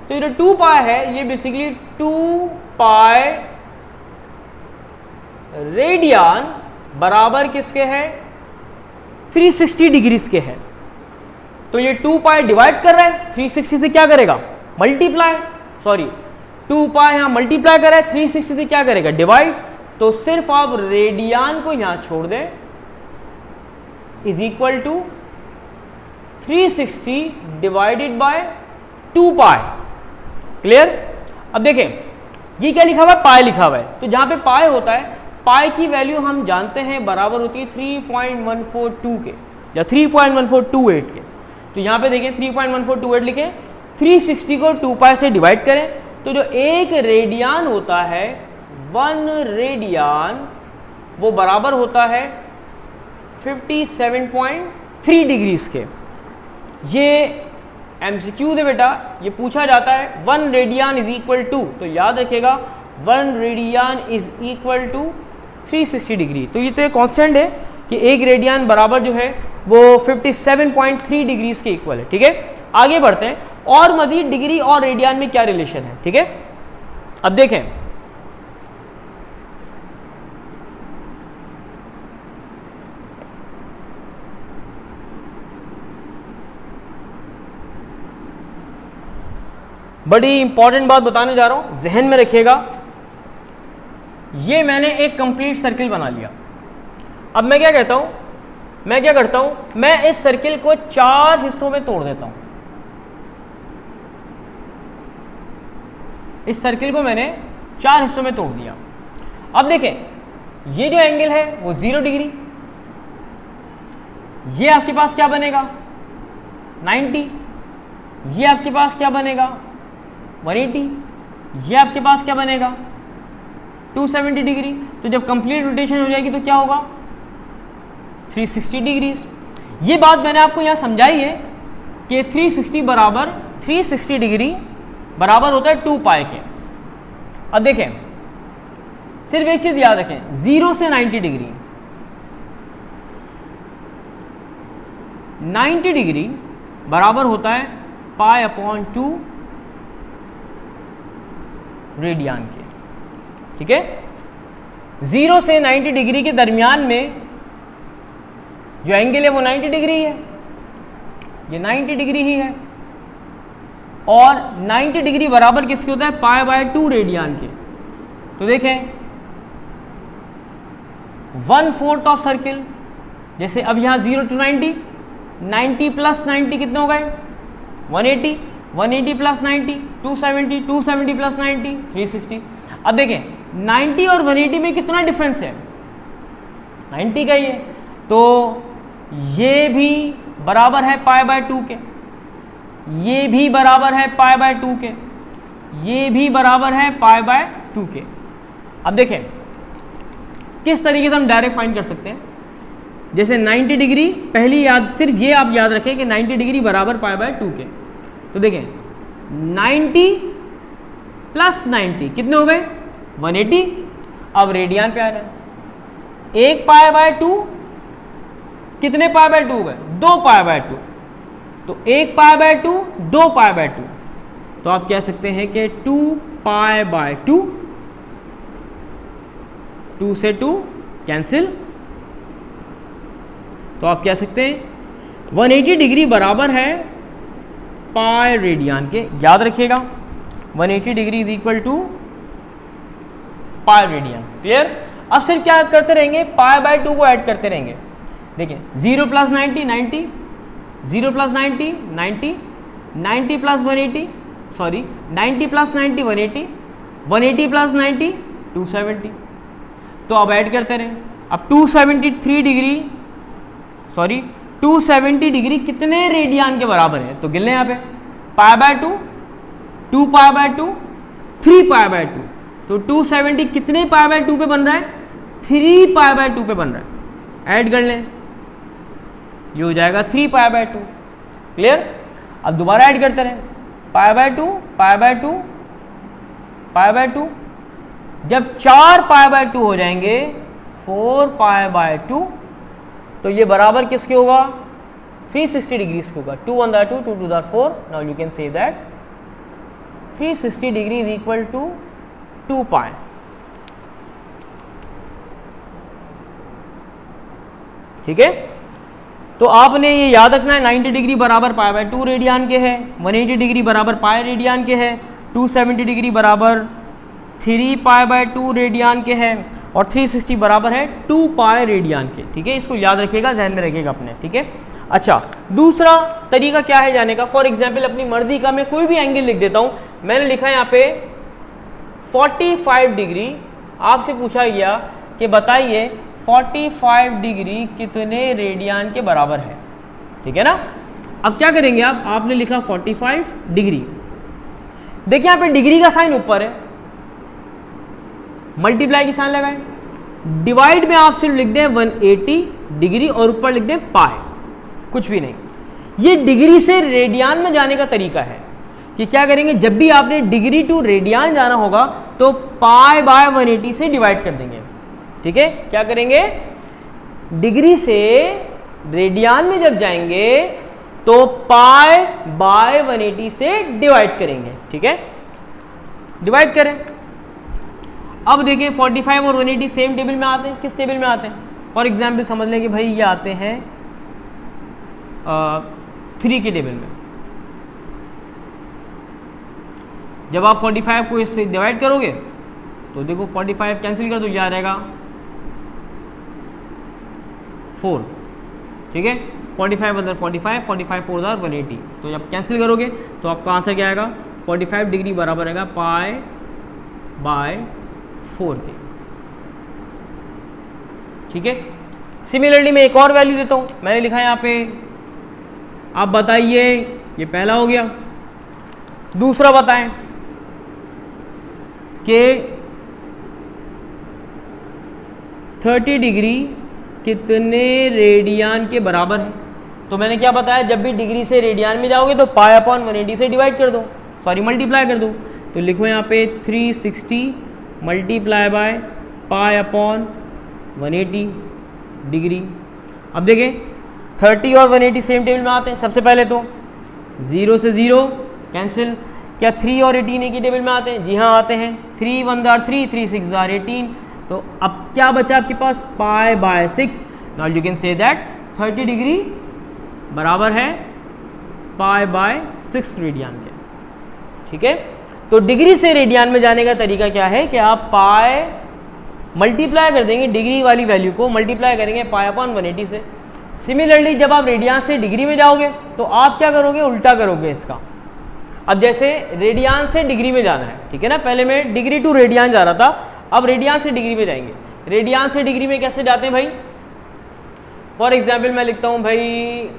तो ये जो 2 पाई है ये बेसिकली 2 पाई रेडियन बराबर किसके है 360 डिग्रीज के है। तो ये 2 पाई डिवाइड कर रहा है 360 से, क्या करेगा मल्टीप्लाई, सॉरी 2 पाई यहां मल्टीप्लाई कर रहा है 360 से, क्या करेगा डिवाइड, तो सिर्फ आप रेडियन को यहां छोड़ दें is equal to 360 divided by 2 pi. Clear. अब देखें ये क्या लिखा हुआ है, पाई लिखा हुआ है, तो जहां पे पाई होता है पाई की वैल्यू हम जानते हैं बराबर होती है 3.142 के या 3.1428 के। तो यहां पे देखें 3.1428 लिखें, 360 को 2 पाई से डिवाइड करें तो जो एक रेडियन होता है 1 रेडियन वो बराबर होता है 57.3 डिग्रीज के। ये एमसीक्यू दे बेटा, ये पूछा जाता है 1 रेडियन इज इक्वल टू, तो याद रखिएगा 1 radian is equal to 360 degree. तो ये तो एक कांस्टेंट है कि एक रेडियन बराबर जो है वो 57.3 डिग्रीज के इक्वल है। ठीक है, आगे बढ़ते हैं और मजीद डिग्री और रेडियन में क्या रिलेशन है। ठीक है, अब देखें बड़ी इंपॉर्टेंट बात बताने जा रहा हूं, जहन में रखिएगा। ये मैंने एक कंप्लीट सर्किल बना लिया। अब मैं क्या कहता हूं, मैं क्या करता हूं, मैं इस सर्किल को 4 हिस्सों में तोड़ देता हूं। इस सर्किल को मैंने 4 हिस्सों में तोड़ दिया। अब देखें ये जो एंगल है वो 0 डिग्री, ये आपके पास क्या बनेगा 90, ये आपके पास क्या बनेगा 180, ये आपके पास क्या बनेगा 270 डिग्री। तो जब कंप्लीट रोटेशन हो जाएगी तो क्या होगा 360 डिग्रीज। ये बात मैंने आपको यहाँ समझाई है कि 360 डिग्री बराबर होता है 2 पाई के। अब देखें, सिर्फ एक चीज याद रखें, 0 से 90 डिग्री, 90 डिग्री बराबर होता है पाई अपॉन 2 रेडियन के। ठीक है, 0 से 90 डिग्री के दरमियान में जो एंगल है वो 90 डिग्री है, ये 90 डिग्री ही है, और 90 डिग्री बराबर किसके होता है पाई बाय 2 रेडियन के। तो देखें 1/4 ऑफ सर्किल, जैसे अब यहां 0 to 90, 90 प्लस 90 कितने हो गए 180, 180 प्लस 90 270, 270 प्लस 90 360। अब देखें 90 और 180 में कितना डिफरेंस है 90 का ही है, तो ये भी बराबर है पाई बाय 2 के, ये भी बराबर है पाई बाय 2 के, ये भी बराबर है पाई बाय 2 के। अब देखें किस तरीके से हम डायरेक्ट फाइंड कर सकते हैं। जैसे 90 डिग्री पहली याद, सिर्फ ये आप याद रखें कि 90 डिग्री बराबर पाई बाय 2 के। तो देखें 90 प्लस 90 कितने हो गए 180। अब रेडियन पे आ रहे हैं, 1 पाई बाय 2 कितने पाई बाय 2 हो गए 2 पाई बाय 2, तो 1 पाई बाय 2 2 पाई बाय 2, तो आप कह सकते हैं कि 2 पाई बाय 2, 2 से 2 कैंसिल, तो आप कह सकते हैं 180 डिग्री बराबर है पाई रेडियन के। याद रखिएगा 180 degree is equal to pi radian. Clear. अब सिर्फ क्या करते रहेंगे पाई बाय 2 को ऐड करते रहेंगे। देखिए 0 plus 90 90, 0 plus 90 90, 90 plus 180 sorry 90 plus 90 180, 180 plus 90 270। तो अब ऐड करते रहे। अब 273 डिग्री सॉरी 270 डिग्री कितने रेडियन के बराबर है, तो गिन लें यहाँ पे pi by 2, 2 pi by 2, 3 pi by 2, तो 270 कितने पाई बाय 2 पे बन रहा है 3 पाई बाय 2 पे बन रहा है। ऐड कर लें, ये हो जाएगा 3 पाई बाय 2। क्लियर। अब दोबारा ऐड करते रहे pi by 2 pi by 2 pi by 2, जब 4 पाई बाय 2 हो जाएंगे 4 पाई बाय 2, तो ये बराबर किसके होगा 360 डिग्रीज के होगा। 2 1 2 2 2 4। Now you can say that 360 degree is equal to 2 pi. ठीक है, तो आपने ये याद रखना है 90 डिग्री बराबर पाई बाय 2 रेडियन के है, 180 डिग्री बराबर पाई रेडियन के है, 270 डिग्री बराबर 3 पाई बाय 2 रेडियन के है, और 360 बराबर है 2 पाई रेडियन के। ठीक है, इसको याद रखिएगा, ध्यान में रखिएगा अपने। ठीक है, अच्छा दूसरा तरीका क्या है जाने का। फॉर एग्जाम्पल अपनी मर्जी का मैं कोई भी एंगल लिख देता हूं। मैंने लिखा है यहाँ पे 45 डिग्री। आपसे पूछा गया कि बताइए 45 डिग्री कितने रेडियन के बराबर है। ठीक है ना। अब क्या करेंगे आप, आपने लिखा 45 डिग्री, देखिए यहाँ पे डिग्री का साइन ऊपर है, मल्टीप्लाई की साइन लगाएं, डिवाइड में आप सिर्फ लिख दें 180 डिग्री और ऊपर लिख दें पाई, कुछ भी नहीं। ये डिग्री से रेडियन में जाने का तरीका है कि क्या करेंगे, जब भी आपने डिग्री टू रेडियन जाना होगा तो पाई बाय 180 से डिवाइड कर देंगे। ठीक है, क्या करेंगे, डिग्री से रेडियन में जब जाएंगे तो पाई बाय 180 से डिवाइड करेंगे। ठीक है, डिवाइड करें। अब देखिए 45 और 180 सेम टेबल में आते हैं। किस टेबल में आते हैं, फॉर एग्जाम्पल समझ लें कि भाई ये आते हैं 3 के टेबल में। जब आप 45 को इससे डिवाइड करोगे तो देखो 45 कैंसिल कर दो, क्या रहेगा 4। ठीक है, 45 अंदर 45, 45 4 180, तो जब कैंसिल करोगे तो आपका आंसर क्या आएगा, 45 डिग्री बराबर आएगा पाई बाय 4 के। ठीक है। सिमिलरली मैं एक और वैल्यू देता हूं, मैंने लिखा है यहाँ पे, आप बताइए, ये पहला हो गया। दूसरा बताएं कि 30 डिग्री कितने रेडियन के बराबर है। तो मैंने क्या बताया, जब भी डिग्री से रेडियन में जाओगे तो पाई अपॉन 180 से डिवाइड कर दो, सॉरी मल्टीप्लाई कर दो। तो लिखो यहाँ पे 360 multiply by pi upon 180 degree. अब देखें 30 और 180 सेम टेबल में आते हैं। सबसे पहले तो 0 से 0 कैंसिल। क्या 3 और 18 एक ही टेबल में आते हैं? जी हाँ आते हैं। 3 1 आर 3, 3 6 आर 18। तो अब क्या बचा आपके पास, pi by 6। Now you can say that 30 degree बराबर है पाई बाय 6 रेडियन के, ठीक है। तो डिग्री से रेडियन में जाने का तरीका क्या है कि आप पाई मल्टीप्लाई कर देंगे, डिग्री वाली वैल्यू को मल्टीप्लाई करेंगे पाई अपॉन 180 से। सिमिलरली जब आप रेडियन से डिग्री में जाओगे तो आप क्या करोगे, उल्टा करोगे इसका। अब जैसे रेडियन से डिग्री में जाना है, ठीक है ना, पहले मैं डिग्री टू रेडियन जा रहा था, अब रेडियन से डिग्री में जाएंगे। रेडियन से डिग्री में कैसे जाते हैं भाई? फॉर एग्जाम्पल मैं लिखता हूं भाई,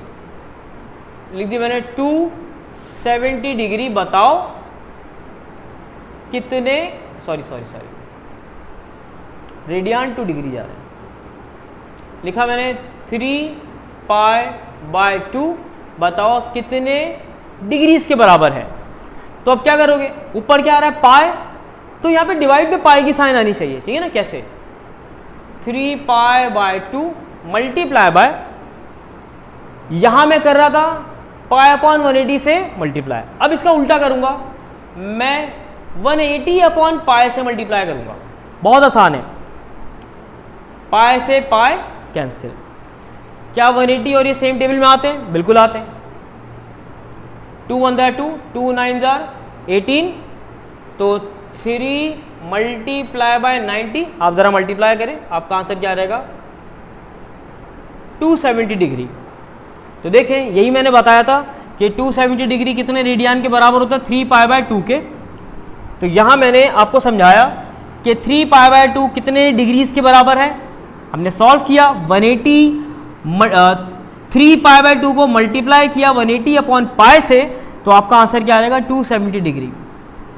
लिख दी मैंने 270 डिग्री, बताओ कितने, सॉरी रेडियन टू डिग्री जा रहे हैं। लिखा मैंने 3 पाई बाय 2, बताओ कितने डिग्रीज के बराबर है। तो अब क्या करोगे, ऊपर क्या आ रहा है पाई, तो यहाँ पे डिवाइड पे पाई की साइन आनी चाहिए, ठीक है ना। कैसे, 3 पाई बाय 2 मल्टीप्लाई बाय, यहां मैं कर रहा था पाई अपॉन 180 से मल्टीप्लाई, अब इसका उल्टा करूंगा, मैं 180 अपॉन पाई से मल्टीप्लाई करूंगा। बहुत आसान है, पाई से पाई कैंसिल। क्या 180 और ये सेम टेबल में आते हैं? बिल्कुल आते हैं। 2 1 2, 2 9 18, तो 3 मल्टीप्लाई बाय 90, आप जरा मल्टीप्लाई करें, आपका आंसर क्या रहेगा, 270 डिग्री। तो देखें यही मैंने बताया था कि 270 डिग्री कितने रेडियन के बराबर होता है, 3 पाई बाय 2 के। तो यहां मैंने आपको समझाया कि 3 पाई बाय 2 कितने डिग्रीज के बराबर है। हमने सॉल्व किया, 3 पाई बाय 2 को मल्टीप्लाई किया 180 अपॉन पाई से, तो आपका आंसर क्या आएगा, 270 डिग्री।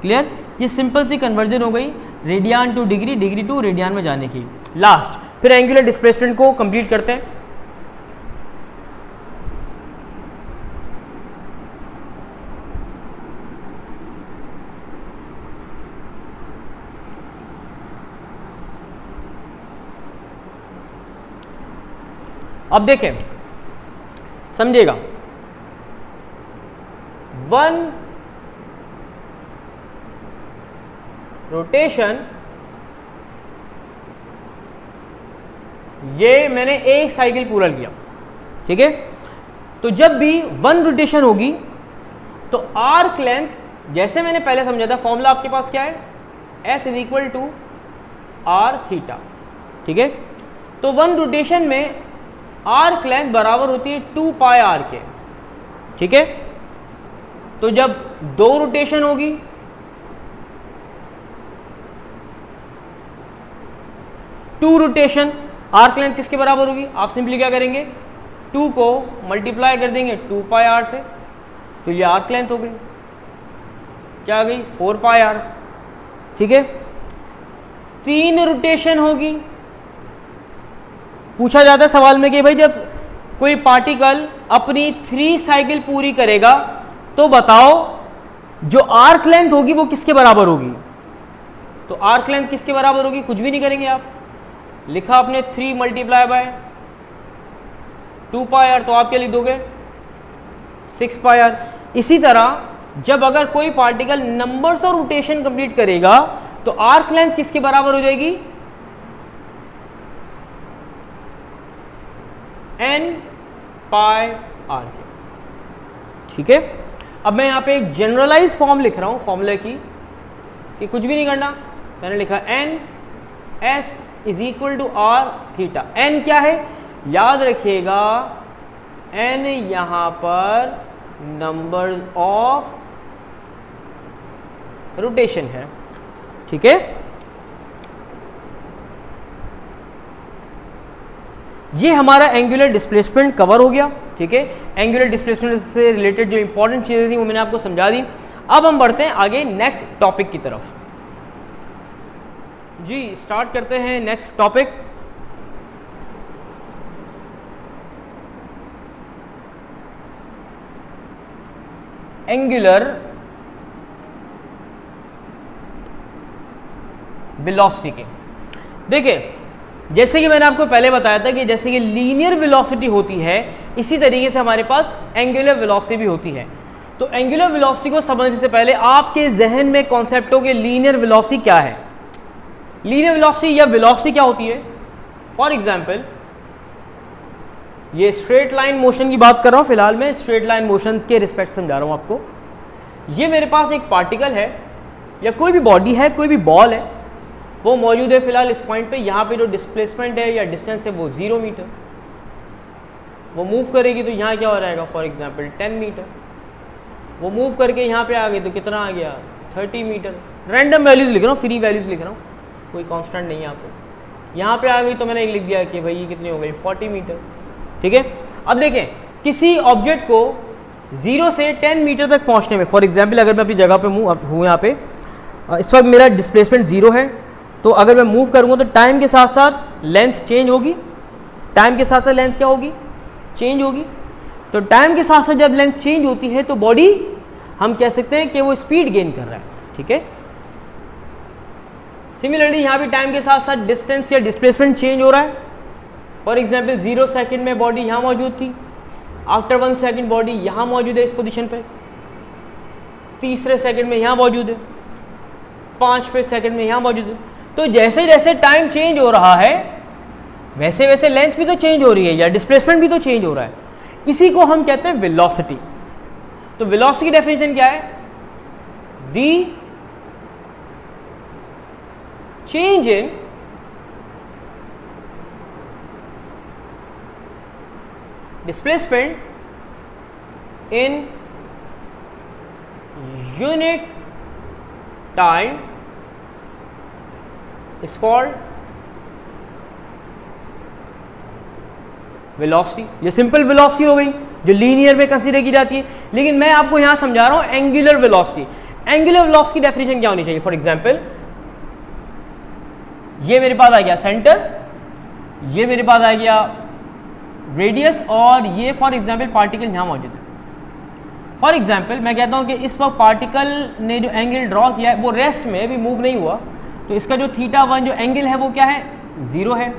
क्लियर? ये सिंपल सी कन्वर्जन हो गई radian to degree, degree to radian में जाने की। लास्ट फिर एंगुलर डिस्प्लेसमेंट को कंप्लीट करते हैं। अब देखें, समझिएगा, 1 रोटेशन, ये मैंने एक साइकिल पूरा किया, ठीक है। तो जब भी 1 रोटेशन होगी तो आर्क लेंथ, जैसे मैंने पहले समझा था, फॉर्मूला आपके पास क्या है, S is equal to R theta, ठीक है। तो 1 रोटेशन में आर्क लेंथ बराबर होती है 2 पाई आर के, ठीक है। तो जब 2 रोटेशन होगी, टू रोटेशन, आर्क लेंथ किसके बराबर होगी, आप सिंपली क्या करेंगे, 2 को मल्टीप्लाई कर देंगे 2 पाई आर से, तो ये आर्क लेंथ हो गई, क्या आ गई, 4 पाई आर, ठीक है। 3 रोटेशन होगी, पूछा जाता है सवाल में कि भाई जब कोई पार्टिकल अपनी 3 साइकिल पूरी करेगा तो बताओ जो आर्क लेंथ होगी वो किसके बराबर होगी। तो आर्क लेंथ किसके बराबर होगी, कुछ भी नहीं करेंगे आप, लिखा आपने 3 मल्टीप्लाई बाय 2 पाई आर, तो आप क्या लिख दोगे, 6 पाई आर। इसी तरह जब अगर कोई particle numbers of rotation complete करेगा तो आर्क लेंथ किसके बराबर हो जाएगी, n पाई आर के, ठीक है। अब मैं यहां पे एक जनरलाइज फॉर्म लिख रहा हूं फॉर्मूले की, कि कुछ भी नहीं करना, मैंने लिखा n s is equal to R theta. n क्या है, याद रखिएगा, n यहां पर नंबर ऑफ रोटेशन है, ठीक है। ये हमारा एंगुलर डिस्प्लेसमेंट कवर हो गया, ठीक है। एंगुलर डिस्प्लेसमेंट से रिलेटेड जो इंपॉर्टेंट चीज़ें थी वो मैंने आपको समझा दी। अब हम बढ़ते हैं आगे नेक्स्ट टॉपिक की तरफ। जी स्टार्ट करते हैं नेक्स्ट टॉपिक। एंगुलर वेलोसिटी के। देखिए जैसे कि मैंने आपको पहले बताया था कि जैसे कि लीनियर वेलोसिटी होती है, इसी तरीके से हमारे पास एंगुलर वेलोसिटी भी होती है। तो एंगुलर वेलोसिटी को समझने से पहले आपके जहन में कॉन्सेप्ट हो कि लीनियर वेलोसिटी क्या है। लीनियर वेलोसिटी या वेलोसिटी क्या होती है? फॉर एग्जांपल ये स्ट्रेट लाइन मोशन की बात कर रहा हूं, फिलहाल मैं स्ट्रेट लाइन मोशन के रिस्पेक्ट समझा रहा हूं आपको। ये मेरे पास एक पार्टिकल है या कोई भी बॉडी है, कोई भी बॉल है, वो मौजूद है फिलहाल इस पॉइंट पे। यहाँ पे जो डिस्प्लेसमेंट है या डिस्टेंस है वो 0 मीटर। वो मूव करेगी तो यहाँ क्या हो जाएगा? For example 10 metre. वो मूव करके यहाँ पे आ गई तो कितना आ गया? 30 मीटर। रैंडम वैल्यूज लिख रहा हूँ, फ्री वैल्यूज लिख रहा हूँ, कोई कांस्टेंट नहीं है यहाँ पे। यहाँ पे आ गई तो मैंने लिख दिया कि भाई ये कितनी हो गई? 40 मीटर, ठीक है। अब देखें किसी ऑब्जेक्ट को 0 से 10 मीटर तक पहुँचने में, फॉर एग्जाम्पल अगर मैं अपनी जगह पे हूँ यहाँ पे, इस वक्त मेरा डिस्प्लेसमेंट 0 है, तो अगर मैं मूव करूँगा तो टाइम के साथ साथ लेंथ चेंज होगी। टाइम के साथ साथ लेंथ क्या होगी? चेंज होगी। तो टाइम के साथ साथ जब लेंथ चेंज होती है तो बॉडी हम कह सकते हैं कि वो स्पीड गेन कर रहा है, ठीक है। सिमिलरली यहाँ भी टाइम के साथ साथ डिस्टेंस या डिस्प्लेसमेंट चेंज हो रहा है। फॉर एग्जाम्पल 0 सेकेंड में बॉडी यहाँ मौजूद थी, आफ्टर 1 सेकेंड बॉडी यहाँ मौजूद है इस पोजिशन पे, तीसरे सेकेंड में यहाँ मौजूद है, 5वें सेकेंड में यहाँ मौजूद है। तो जैसे जैसे टाइम चेंज हो रहा है वैसे वैसे लेंथ भी तो चेंज हो रही है या डिस्प्लेसमेंट भी तो चेंज हो रहा है। इसी को हम कहते हैं वेलोसिटी। तो वेलोसिटी की डेफिनेशन क्या है? The change in displacement in unit time is called velocity. ये सिंपल वेलोसिटी हो गई जो लीनियर में कंसीडर की जाती है, लेकिन मैं आपको यहां समझा रहा हूं एंगुलर वेलोसिटी। एंगुलर वेलोसिटी की डेफिनेशन क्या होनी चाहिए? फॉर एग्जांपल ये मेरे पास आ गया सेंटर, ये मेरे पास आ गया रेडियस, और ये फॉर एग्जांपल पार्टिकल यहां मौजूद है। फॉर एग्जांपल मैं कहता हूं कि इस वक्त पार्टिकल ने जो एंगल ड्रॉ किया है वो रेस्ट में अभी मूव नहीं हुआ, तो इसका जो θ1 जो एंगल है वो क्या है? 0 है,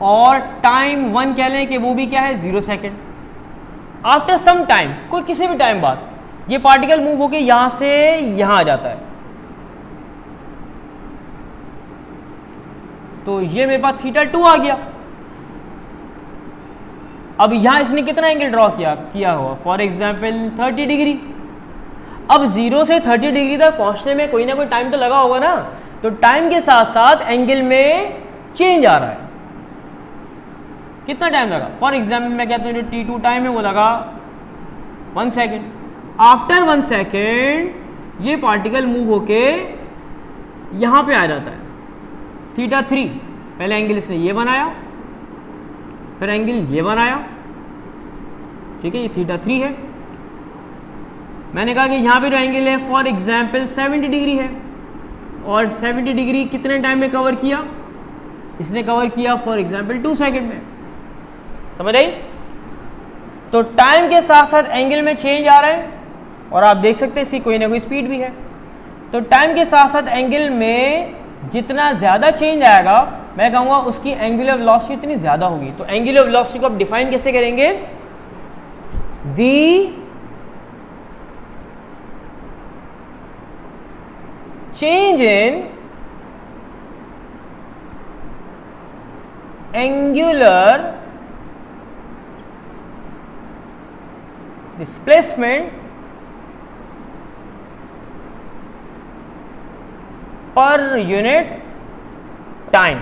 और टाइम 1 कह लें कि वो भी क्या है? 0 सेकेंड। आफ्टर सम टाइम, कोई किसी भी टाइम बाद, ये पार्टिकल मूव होके यहां से यहां आ जाता है, तो ये मेरे पास θ2 आ गया। अब यहां इसने कितना एंगल ड्रॉ किया हुआ? For example 30 degree. अब 0 से 30 डिग्री तक पहुंचने में कोई ना कोई टाइम तो लगा होगा ना, तो टाइम के साथ साथ एंगल में चेंज आ रहा है। कितना टाइम लगा? फॉर एग्जाम्पल मैं कहता हूं जो t2 टाइम है वो लगा 1 सेकेंड। आफ्टर 1 सेकेंड ये पार्टिकल मूव होके यहां पे आ जाता है, θ3। पहले एंगल इसने ये बनाया, फिर एंगल ये बनाया, ठीक है, ये θ3 है। मैंने कहा कि यहाँ पे जो एंगल है फॉर एग्जाम्पल 70 डिग्री है, और 70 डिग्री कितने टाइम में कवर किया? इसने कवर किया फॉर एग्जाम्पल 2 सेकेंड में। समझ आई? तो टाइम के साथ साथ एंगल में चेंज आ रहा है, और आप देख सकते हैं इसकी कोई ना कोई स्पीड भी है। तो टाइम के साथ साथ एंगल में जितना ज़्यादा चेंज आएगा, मैं कहूँगा उसकी एंगुलर वेलोसिटी इतनी ज़्यादा होगी। तो एंगुलर वेलोसिटी को आप डिफाइन कैसे करेंगे? दी change in angular displacement per unit time,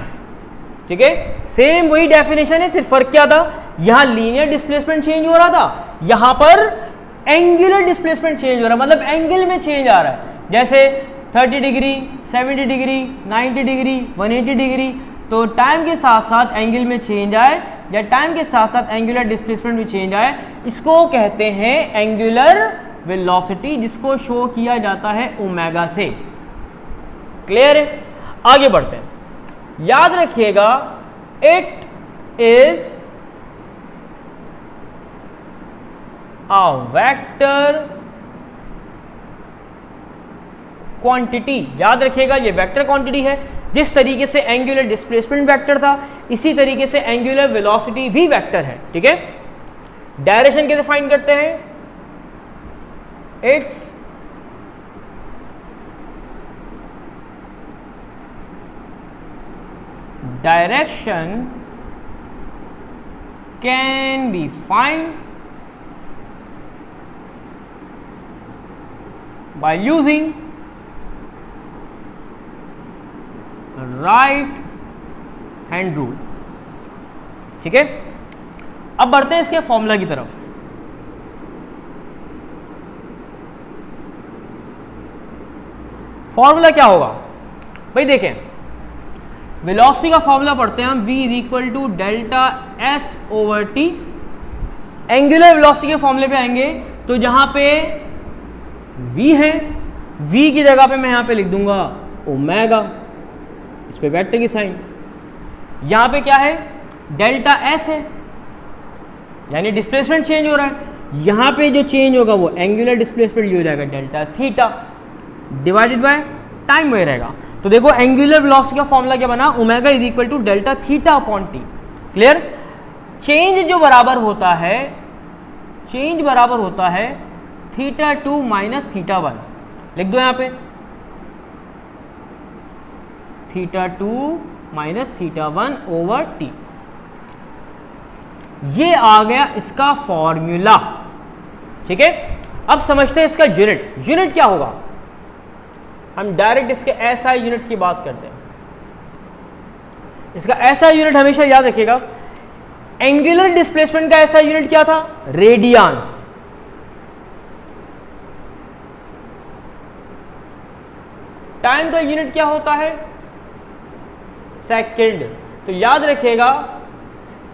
ठीक है। सेम वही डेफिनेशन है, सिर्फ फर्क क्या था? यहां लीनियर डिस्प्लेसमेंट चेंज हो रहा था, यहां पर एंगुलर डिस्प्लेसमेंट चेंज हो रहा है, मतलब एंगल में चेंज आ रहा है। जैसे 30 डिग्री, 70 डिग्री, 90 डिग्री, 180 डिग्री, तो टाइम के साथ साथ एंगल में चेंज आए या टाइम के साथ साथ एंगुलर डिस्प्लेसमेंट में चेंज आए, इसको कहते हैं एंगुलर वेलोसिटी, जिसको शो किया जाता है ओमेगा से। क्लियर है? आगे बढ़ते हैं। याद रखिएगा it is a vector quantity. याद रखिएगा ये वेक्टर क्वांटिटी है। जिस तरीके से एंगुलर डिस्प्लेसमेंट वेक्टर था, इसी तरीके से एंगुलर वेलोसिटी भी वेक्टर है। ठीक है, डायरेक्शन कैसे फाइंड करते हैं? It's direction can be found by using right hand rule। ठीक है, अब बढ़ते हैं इसके फॉर्मूला की तरफ। फॉर्मूला क्या होगा भाई? देखें, वेलोसिटी का फॉर्मूला पढ़ते हैं हम, v is equal to delta s over T. Angular velocity के फॉर्मूले पे आएंगे तो जहां पे v है, v की जगह पे मैं यहां पे लिख दूंगा ओमेगा, इस पे वेक्टर की साइन। यहां पे क्या है? डेल्टा s है, यानी डिस्प्लेसमेंट चेंज हो रहा है। यहां पे जो चेंज होगा वो एंगुलर डिस्प्लेसमेंट हो जाएगा delta theta divided by time में रहेगा। तो देखो एंगुलर वेलोसिटी का फॉर्मूला क्या बना? Omega is equal to delta theta upon T. Clear? Change जो बराबर होता है, चेंज बराबर होता है थीटा 2 माइनस थीटा 1। लिख दो यहां पे theta 2 minus theta 1 over T. ये आ गया इसका फॉर्मूला। ठीक है, अब समझते हैं इसका यूनिट। यूनिट क्या होगा? हम डायरेक्ट इसके एसआई यूनिट की बात करते हैं। इसका एसआई यूनिट हमेशा याद रखिएगा, एंगुलर डिस्प्लेसमेंट का एसआई यूनिट क्या था? रेडियन। टाइम का यूनिट क्या होता है? सेकंड। तो याद रखिएगा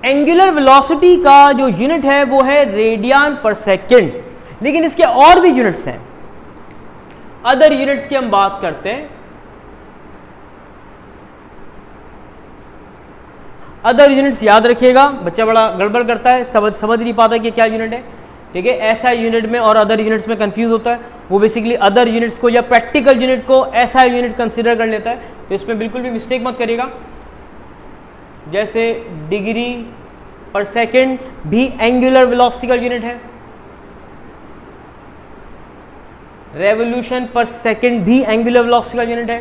एंगुलर वेलोसिटी का जो यूनिट है वो है रेडियन पर सेकंड, लेकिन इसके और भी यूनिट्स हैं। अदर यूनिट्स की हम बात करते हैं। अदर यूनिट्स याद रखिएगा, बच्चा बड़ा गड़बड़ करता है, समझ नहीं पाता कि क्या यूनिट है। ठीक है, एसआई यूनिट में और अदर यूनिट्स में कंफ्यूज होता है। वो बेसिकली अदर यूनिट्स को या प्रैक्टिकल यूनिट को एसआई यूनिट कंसीडर कर लेता है, तो इसमें बिल्कुल भी मिस्टेक मत करिएगा। जैसे डिग्री पर सेकेंड भी एंगुलर वेलोसिटी का यूनिट है, रेवोल्यूशन पर सेकेंड भी एंगुलर वेलोसिटी का यूनिट है,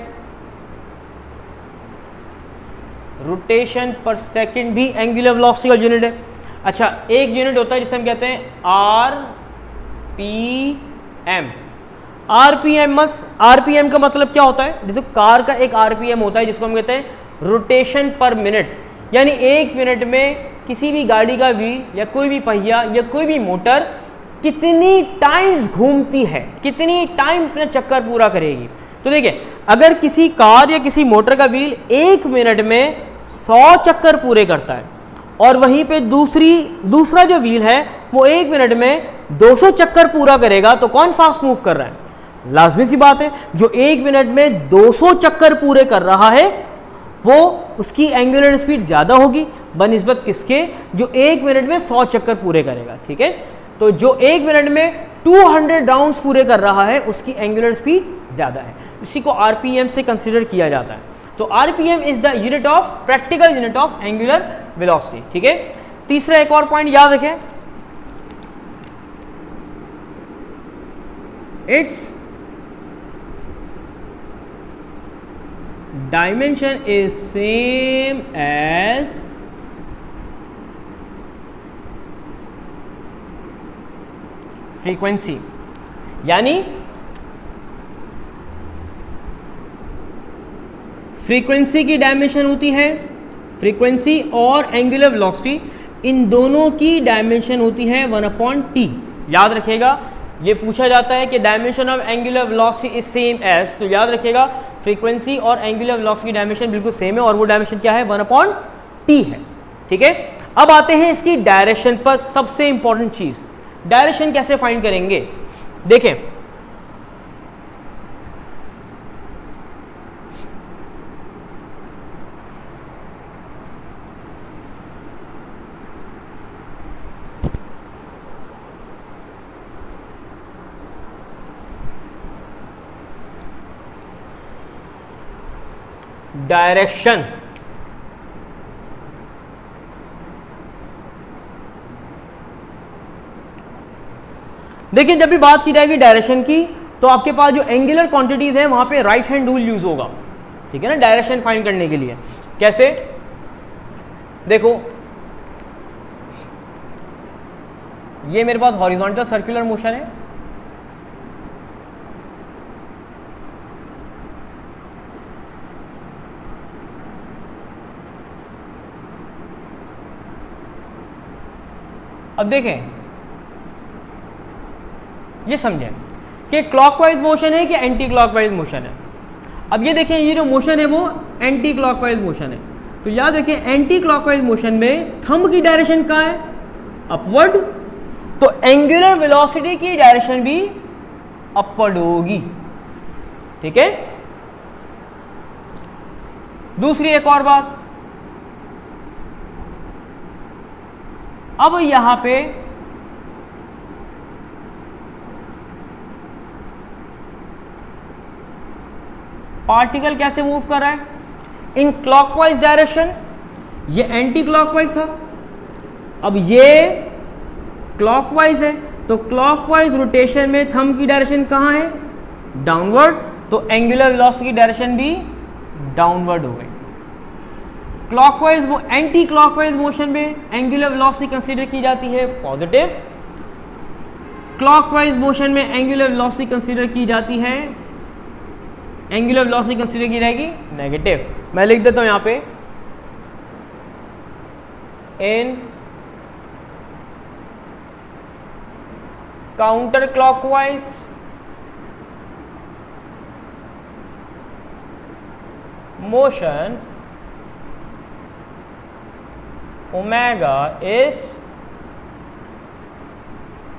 रोटेशन पर सेकेंड भी एंगुलर वेलोसिटी का यूनिट है। अच्छा, एक यूनिट होता है जिसे हम कहते हैं आरपीएम। आरपीएम का मतलब क्या होता है? जैसे कार का एक आरपीएम होता है जिसको हम कहते हैं रोटेशन पर मिनट, यानी एक मिनट में किसी भी गाड़ी का व्हील या कोई भी पहिया या कोई भी मोटर कितनी टाइम्स घूमती है, कितनी टाइम अपना चक्कर पूरा करेगी। तो देखिए, अगर किसी कार या किसी मोटर का व्हील एक मिनट में 100 चक्कर पूरे करता है और वहीं पे दूसरा जो व्हील है वो एक मिनट में 200 चक्कर पूरा करेगा, तो कौन फास्ट मूव कर रहा है? लाजमी सी बात है, जो एक मिनट में 200 चक्कर पूरे कर रहा है वो उसकी एंगुलर स्पीड ज्यादा होगी बनिस्बत किसके? जो एक मिनट में 100 चक्कर पूरे करेगा। ठीक है, तो जो एक मिनट में 200 राउंड्स पूरे कर रहा है उसकी एंगुलर स्पीड ज्यादा है, इसी को आरपीएम से कंसीडर किया जाता है। तो RPM is the unit of practical unit of angular velocity. ठीक है, तीसरा एक और पॉइंट याद रखें, its dimension is same as frequency, यानी फ्रीक्वेंसी की डायमेंशन होती है, फ्रीक्वेंसी और एंगुलर वेलोसिटी इन दोनों की डायमेंशन होती है 1/t। याद रखिएगा, ये पूछा जाता है कि dimension of angular velocity is same as, तो याद रखिएगा फ्रीक्वेंसी और एंगुलर वेलोसिटी की डायमेंशन बिल्कुल सेम है और वो डायमेंशन क्या है? 1/t है। ठीक है, अब आते हैं इसकी डायरेक्शन पर, सबसे इंपॉर्टेंट चीज, डायरेक्शन कैसे फाइंड करेंगे। देखें, डायरेक्शन, देखिए जब भी बात की जाएगी डायरेक्शन की तो आपके पास जो एंगुलर क्वांटिटीज है वहां पे राइट हैंड रूल यूज होगा, ठीक है ना, डायरेक्शन फाइंड करने के लिए। कैसे, देखो ये मेरे पास हॉरिजॉन्टल सर्कुलर मोशन है, अब देखें ये समझें कि क्लॉकवाइज मोशन है कि एंटी क्लॉकवाइज मोशन है। अब ये देखें ये जो मोशन है वो एंटी क्लॉकवाइज मोशन है, तो याद रखें एंटी क्लॉकवाइज मोशन में थंब की डायरेक्शन कहाँ है, अपवर्ड, तो एंगुलर वेलोसिटी की डायरेक्शन भी अपवर्ड होगी, ठीक है। दूसरी एक और बात, अब यहां पे पार्टिकल कैसे मूव कर रहा है, इन क्लॉकवाइज डायरेक्शन, ये एंटी क्लॉकवाइज था, अब ये क्लॉकवाइज है, तो क्लॉकवाइज रोटेशन में थंब की डायरेक्शन कहां है, डाउनवर्ड, तो एंगुलर वेलोसिटी की डायरेक्शन भी डाउनवर्ड हो गई। क्लॉकवाइज वो एंटी क्लॉकवाइज मोशन में एंगुलर वेलोसिटी कंसीडर की जाती है पॉजिटिव, क्लॉकवाइज मोशन में एंगुलर वेलोसिटी कंसीडर की जाती है, एंगुलर वेलोसिटी कंसीडर की जाएगी नेगेटिव। मैं लिख देता हूं यहां पे, in counter clockwise motion omega is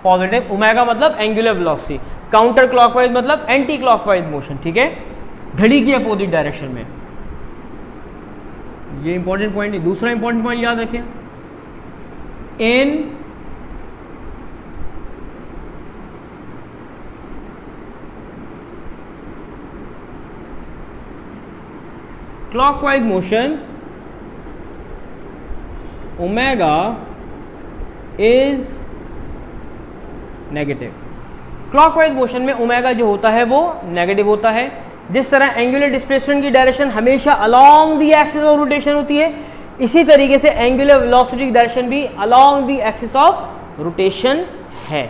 positive, omega मतलब एंगुलर वेलोसिटी, काउंटर क्लॉकवाइज मतलब एंटी क्लॉकवाइज मोशन, ठीक है, घड़ी की अपोजिट डायरेक्शन में। ये इंपॉर्टेंट पॉइंट है। दूसरा इंपॉर्टेंट पॉइंट याद रखें, in clockwise motion omega is negative. Clockwise motion में ओमेगा जो होता है वो नेगेटिव होता है। जिस तरह एंगुलर डिस्प्लेसमेंट की डायरेक्शन हमेशा along the axis of rotation होती है, इसी तरीके से एंगुलर वेलोसिटी की डायरेक्शन भी along the axis of rotation है।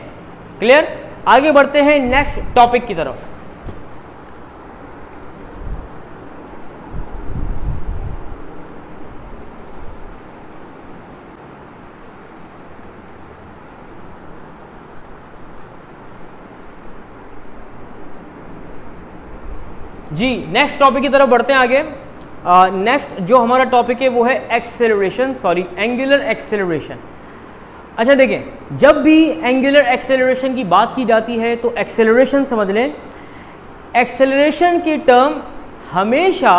क्लियर? आगे बढ़ते हैं नेक्स्ट टॉपिक की तरफ। जी नेक्स्ट टॉपिक की तरफ बढ़ते हैं आगे। नेक्स्ट जो हमारा टॉपिक है वो है एक्सेलरेशन, सॉरी एंगुलर एक्सेलरेशन। अच्छा देखें, जब भी एंगुलर एक्सेलरेशन की बात की जाती है तो एक्सेलरेशन समझ लें, एक्सेलरेशन की टर्म हमेशा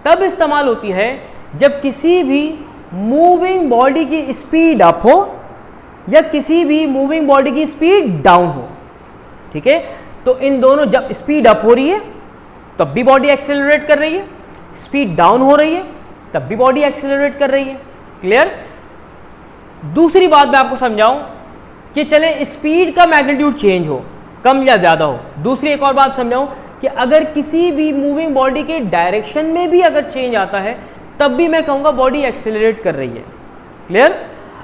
तब इस्तेमाल होती है जब किसी भी मूविंग बॉडी की स्पीड अप हो या किसी भी मूविंग बॉडी की स्पीड डाउन हो। ठीक है, तो इन दोनों, जब स्पीड अप हो रही है तब भी बॉडी एक्सेलरेट कर रही है, स्पीड डाउन हो रही है तब भी बॉडी एक्सेलरेट कर रही है। क्लियर? दूसरी बात मैं आपको समझाऊं कि चले स्पीड का मैग्नीट्यूड चेंज हो, कम या ज्यादा हो। दूसरी एक और बात समझाऊं कि अगर किसी भी मूविंग बॉडी के डायरेक्शन में भी अगर चेंज आता है तब भी मैं कहूंगा बॉडी एक्सेलरेट कर रही है। क्लियर?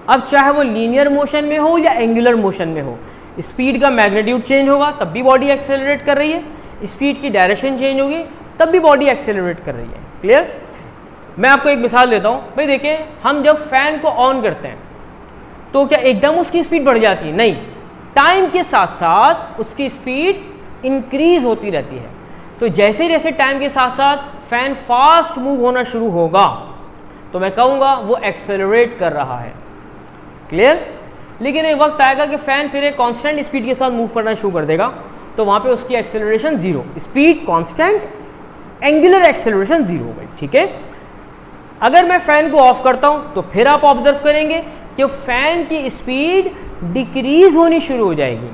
अब चाहे वो लीनियर मोशन में हो या एंगुलर मोशन में हो, स्पीड का मैग्नीट्यूड चेंज होगा तब भी बॉडी एक्सेलरेट कर रही है, स्पीड की डायरेक्शन चेंज होगी तब भी बॉडी एक्सेलरेट कर रही है। क्लियर? मैं आपको एक मिसाल देता हूं भाई। देखिए, हम जब फैन को ऑन करते हैं तो क्या एकदम उसकी स्पीड बढ़ जाती है? नहीं, टाइम के साथ साथ उसकी स्पीड इंक्रीज होती रहती है। तो जैसे जैसे टाइम के साथ साथ फैन फास्ट मूव होना शुरू होगा तो मैं कहूँगा वो एक्सेलरेट कर रहा है। क्लियर? लेकिन एक वक्त आएगा कि फैन फिर एक कांस्टेंट स्पीड के साथ मूव करना शुरू कर देगा, तो वहाँ पे उसकी acceleration zero, speed constant, angular acceleration zero हो गई। ठीक है, अगर मैं फैन को ऑफ करता हूँ तो फिर आप ऑब्जर्व करेंगे कि फैन की स्पीड डिक्रीज होनी शुरू हो जाएगी।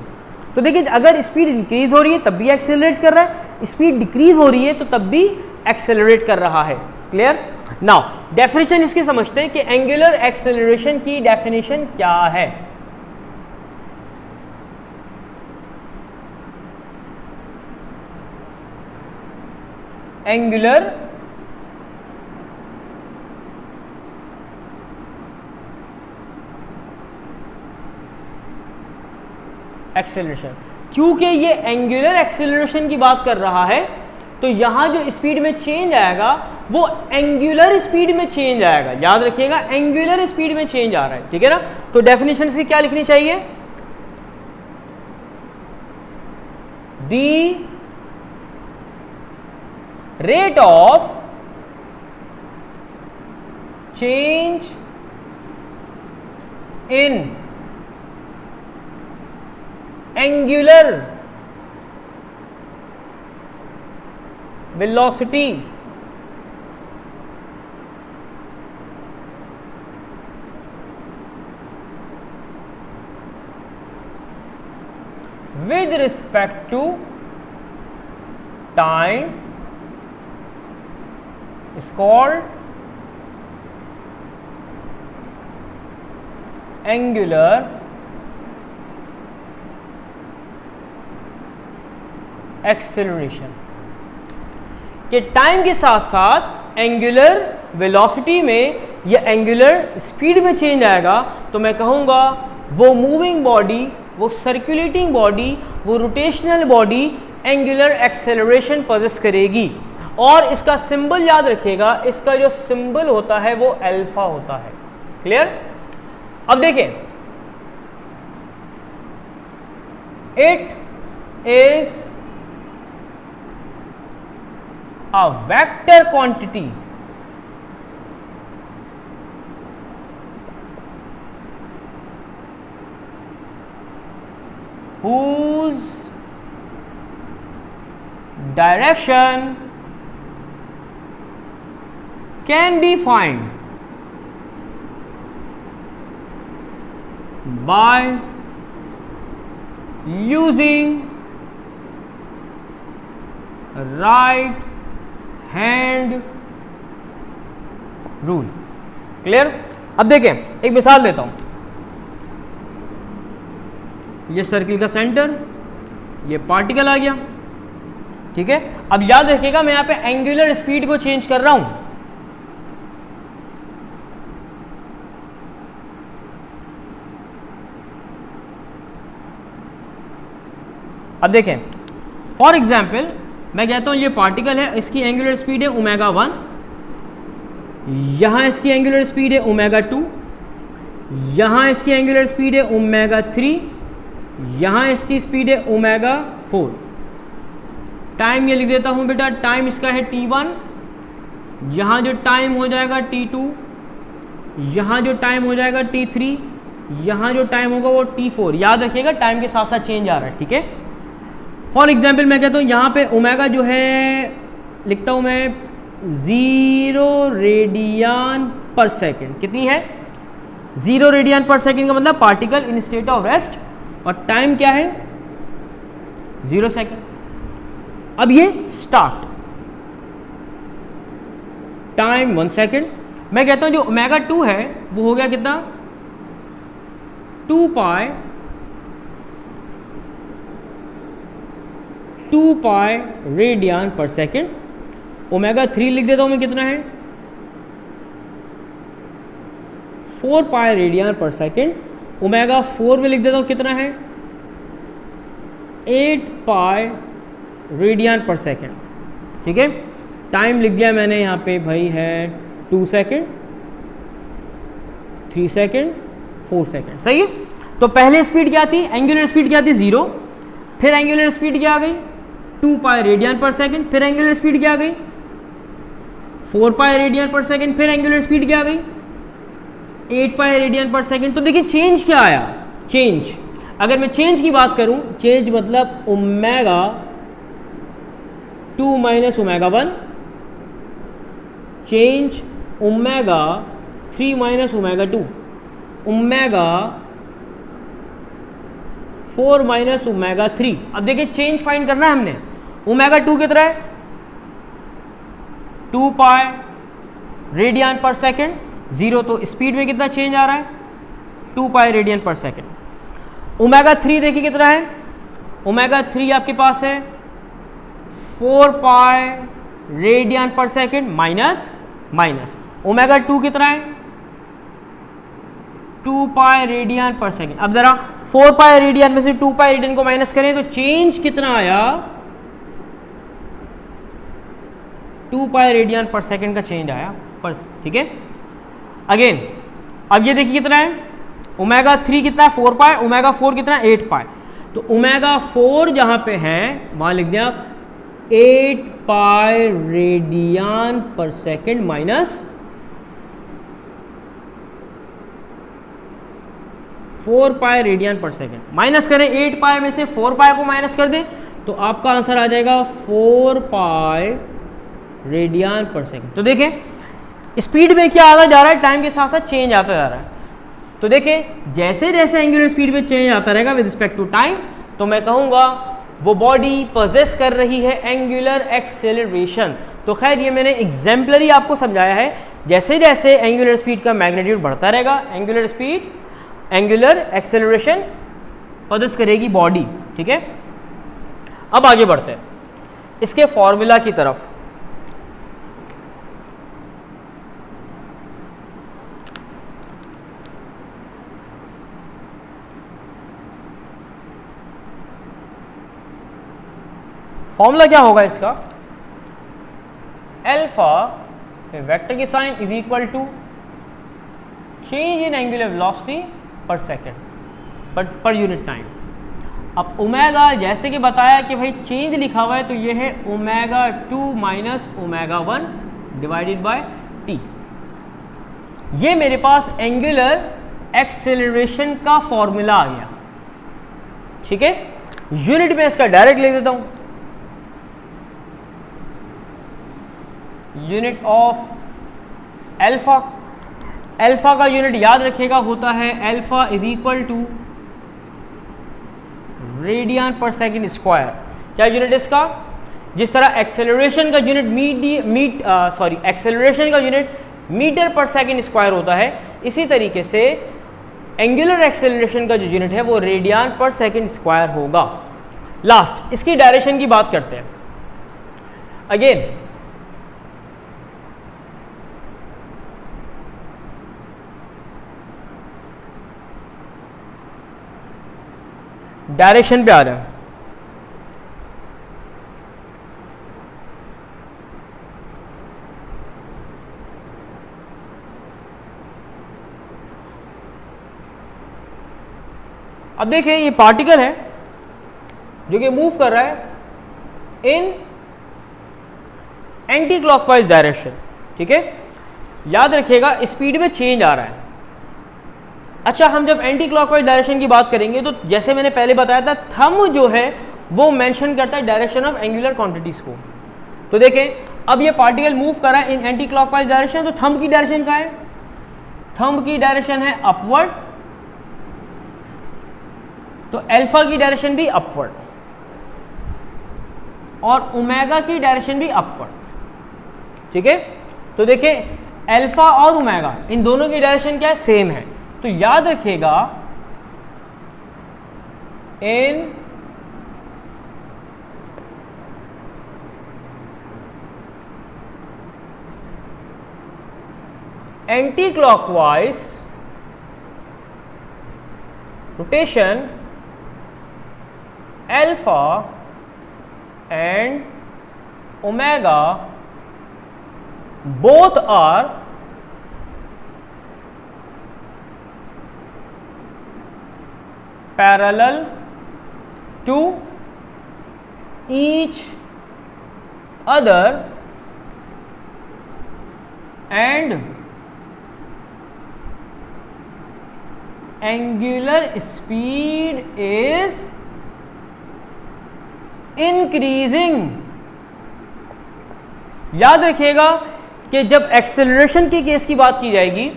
तो देखिए, अगर स्पीड इंक्रीज हो रही है तब भी एक्सेलरेट कर रहा है, स्पीड डिक्रीज हो रही है तो तब भी एक्सेलरेट कर रहा है। क्लियर? नाउ डेफिनेशन इसकी समझते हैं कि एंगुलर एक्सेलरेशन की डेफिनेशन क्या है। एंगुलर एक्सेलरेशन, क्योंकि ये एंगुलर एक्सेलरेशन की बात कर रहा है तो यहां जो स्पीड में चेंज आएगा वो एंगुलर स्पीड में चेंज आएगा। याद रखिएगा, एंगुलर स्पीड में चेंज आ रहा है। ठीक है ना? तो डेफिनेशन इसकी क्या लिखनी चाहिए? The rate of change in angular velocity with respect to time is called angular acceleration. कि टाइम के साथ साथ एंगुलर वेलोसिटी में या एंगुलर स्पीड में चेंज आएगा तो मैं कहूँगा वो मूविंग बॉडी, वो सर्कुलेटिंग बॉडी, वो rotational body angular acceleration possess करेगी। और इसका सिंबल याद रखिएगा, इसका जो सिंबल होता है वो अल्फा होता है। क्लियर? अब देखिए, it is a vector quantity whose direction can be found by using right hand rule. Clear? अब देखें, एक मिसाल देता हूं। ये सर्किल का सेंटर, ये पार्टिकल आ गया। ठीक है, अब याद रखिएगा मैं यहां पे एंगुलर स्पीड को चेंज कर रहा हूं। अब देखें, फॉर एग्जाम्पल मैं कहता हूं ये पार्टिकल है, इसकी एंगुलर स्पीड है ओमेगा 1, यहां इसकी एंगुलर स्पीड है ओमेगा 2, यहां इसकी एंगुलर स्पीड है ओमेगा 3, यहां इसकी स्पीड है ओमेगा 4। टाइम ये लिख देता हूं बेटा, टाइम इसका है t1, यहां जो टाइम हो जाएगा t2, यहां जो टाइम हो जाएगा t3, यहां जो टाइम होगा वो t4। याद रखिएगा टाइम के साथ साथ चेंज आ रहा है। ठीक है, फॉर एग्जाम्पल मैं कहता हूँ यहाँ पे ओमेगा जो है लिखता हूँ मैं 0 रेडियन पर सेकेंड। कितनी है? 0 रेडियन पर सेकेंड का मतलब particle in state of rest, और टाइम क्या है? 0 सेकेंड। अब ये स्टार्ट, टाइम 1 सेकेंड। मैं कहता हूँ जो ओमेगा 2 है वो हो गया कितना? 2 पाई रेडियन पर सेकेंड। ओमेगा 3 लिख देता हूं मैं, कितना है? 4 पाई रेडियन पर सेकेंड। ओमेगा 4 में लिख देता हूं कितना है? 8 पाई रेडियन पर सेकेंड। ठीक है, टाइम लिख दिया मैंने यहाँ पे भाई है 2 सेकेंड, 3 सेकेंड, 4 सेकेंड। सही है? तो पहले स्पीड क्या थी? एंगुलर स्पीड क्या थी? 0। फिर एंगुलर स्पीड क्या आ गई? 2 पाई रेडियन पर सेकेंड। फिर एंगुलर स्पीड क्या आ गई? 4 पाई रेडियन पर सेकेंड, फिर एंगुलर स्पीड क्या आ गई 8 पाई रेडियन पर सेकेंड। तो देखिए चेंज क्या आया, चेंज अगर मैं चेंज की बात करूं, चेंज मतलब omega 2 minus omega 1, change omega 3 minus omega 2, omega 4 minus omega 3। अब देखिए चेंज फाइंड करना है हमने। ओमेगा 2 कितना है 2 पाई रेडियन पर सेकेंड, जीरो तो स्पीड में कितना चेंज आ रहा है 2 पाई रेडियन पर सेकेंड। ओमेगा 3 देखिए कितना है, ओमेगा 3 आपके पास है 4 पाई रेडियन पर सेकेंड माइनस माइनस, ओमेगा 2 कितना है 2 पाई रेडियन पर सेकेंड। अब जरा 4 पाई रेडियन में से 2 पाई रेडियन को माइनस करें तो चेंज कितना आया 2 पाई रेडियन पर सेकेंड का चेंज आया पर, ठीक है। अगेन अब ये देखिए कितना है ओमेगा 3 कितना है 4 पाई, ओमेगा 4 कितना है 8 पाई। तो ओमेगा 4 जहां पे है वहां लिख दिया 8 पाई रेडियन पर सेकेंड माइनस 4 पाई रेडियन पर सेकेंड। माइनस करें 8 पाई में से 4 पाई को माइनस कर दें तो आपका आंसर आ जाएगा 4 पाई रेडियन पर सेकेंड। तो देखें स्पीड में क्या आता जा रहा है, टाइम के साथ साथ चेंज आता जा रहा है। तो देखें जैसे जैसे एंगुलर स्पीड में चेंज आता रहेगा विद रिस्पेक्ट टू टाइम, तो मैं कहूंगा वो बॉडी पोजेस कर रही है एंगुलर एक्सेलरेशन। तो खैर ये मैंने एग्जाम्पलरी आपको समझाया है, जैसे जैसे एंगुलर स्पीड का मैग्नीट्यूड बढ़ता रहेगा angular speed angular acceleration possess करेगी बॉडी, ठीक है। अब आगे बढ़ते हैं इसके फॉर्मूला की तरफ। फॉर्मूला क्या होगा इसका, अल्फा वेक्टर की sign is equal to change in angular velocity पर सेकेंड पर यूनिट टाइम। अब ओमेगा जैसे कि बताया कि भाई चेंज लिखा हुआ है तो ये है omega 2 minus omega 1 divided by T. ये मेरे पास एंगुलर एक्सेलरेशन का फॉर्मूला आ गया, ठीक है। यूनिट में इसका डायरेक्ट ले देता हूं, यूनिट ऑफ अल्फा। अल्फा का यूनिट याद रखिएगा होता है alpha is equal to radian पर सेकेंड स्क्वायर। क्या यूनिट इसका, जिस तरह एक्सेलरेशन का यूनिट एक्सेलरेशन का यूनिट मीटर पर सेकेंड स्क्वायर होता है, इसी तरीके से एंगुलर एक्सेलरेशन का जो यूनिट है वो रेडियन पर सेकेंड स्क्वायर होगा। लास्ट इसकी डायरेक्शन की बात करते हैं। अगेन डायरेक्शन पे आ रहा है, अब देखिए ये पार्टिकल है जो कि मूव कर रहा है इन एंटी क्लॉकवाइज डायरेक्शन, ठीक है। याद रखिएगा स्पीड में चेंज आ रहा है। अच्छा, हम जब एंटी क्लॉकवाइज डायरेक्शन की बात करेंगे तो जैसे मैंने पहले बताया था थंब जो है वो मेंशन करता है डायरेक्शन ऑफ एंगुलर क्वांटिटीज को। तो देखें अब ये पार्टिकल मूव कर रहा है इन एंटी क्लॉकवाइज डायरेक्शन, तो थंब की डायरेक्शन क्या है, थंब की डायरेक्शन है अपवर्ड, तो अल्फा की डायरेक्शन भी अपवर्ड और ओमेगा की डायरेक्शन भी अपवर्ड, ठीक है। तो देखें अल्फा और ओमेगा इन दोनों की डायरेक्शन क्या है, सेम है। तो याद रखिएगा in anti clockwise rotation alpha and omega both are parallel to each other and angular speed is increasing. याद रखिएगा कि जब एक्सेलरेशन के केस की बात की जाएगी,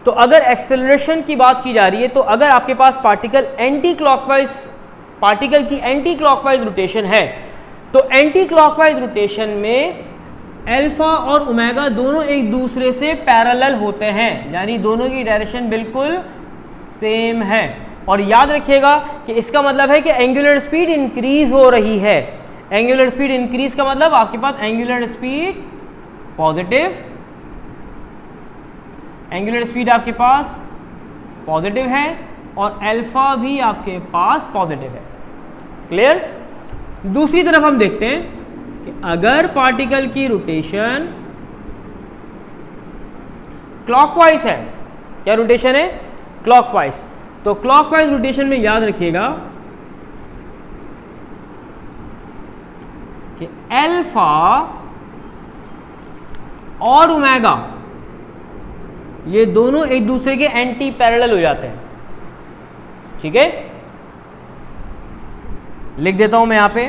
तो अगर एक्सेलरेशन की बात की जा रही है, तो अगर आपके पास पार्टिकल एंटी क्लॉकवाइज, पार्टिकल की एंटी क्लॉकवाइज रोटेशन है, तो एंटी क्लॉकवाइज रोटेशन में अल्फा और ओमेगा दोनों एक दूसरे से पैरेलल होते हैं, यानी दोनों की डायरेक्शन बिल्कुल सेम है। और याद रखिएगा कि इसका मतलब है कि एंगुलर स्पीड इंक्रीज हो रही है। एंगुलर स्पीड इंक्रीज का मतलब आपके पास angular speed positive, angular speed आपके पास पॉजिटिव है और अल्फा भी आपके पास पॉजिटिव है। क्लियर? दूसरी तरफ हम देखते हैं कि अगर पार्टिकल की रोटेशन क्लॉकवाइज है, क्या रोटेशन है? क्लॉकवाइज। तो क्लॉकवाइज रोटेशन में याद रखिएगा कि अल्फा और ओमेगा ये दोनों एक दूसरे के एंटी पैरेलल हो जाते हैं। ठीक है, लिख देता हूं मैं यहां पे,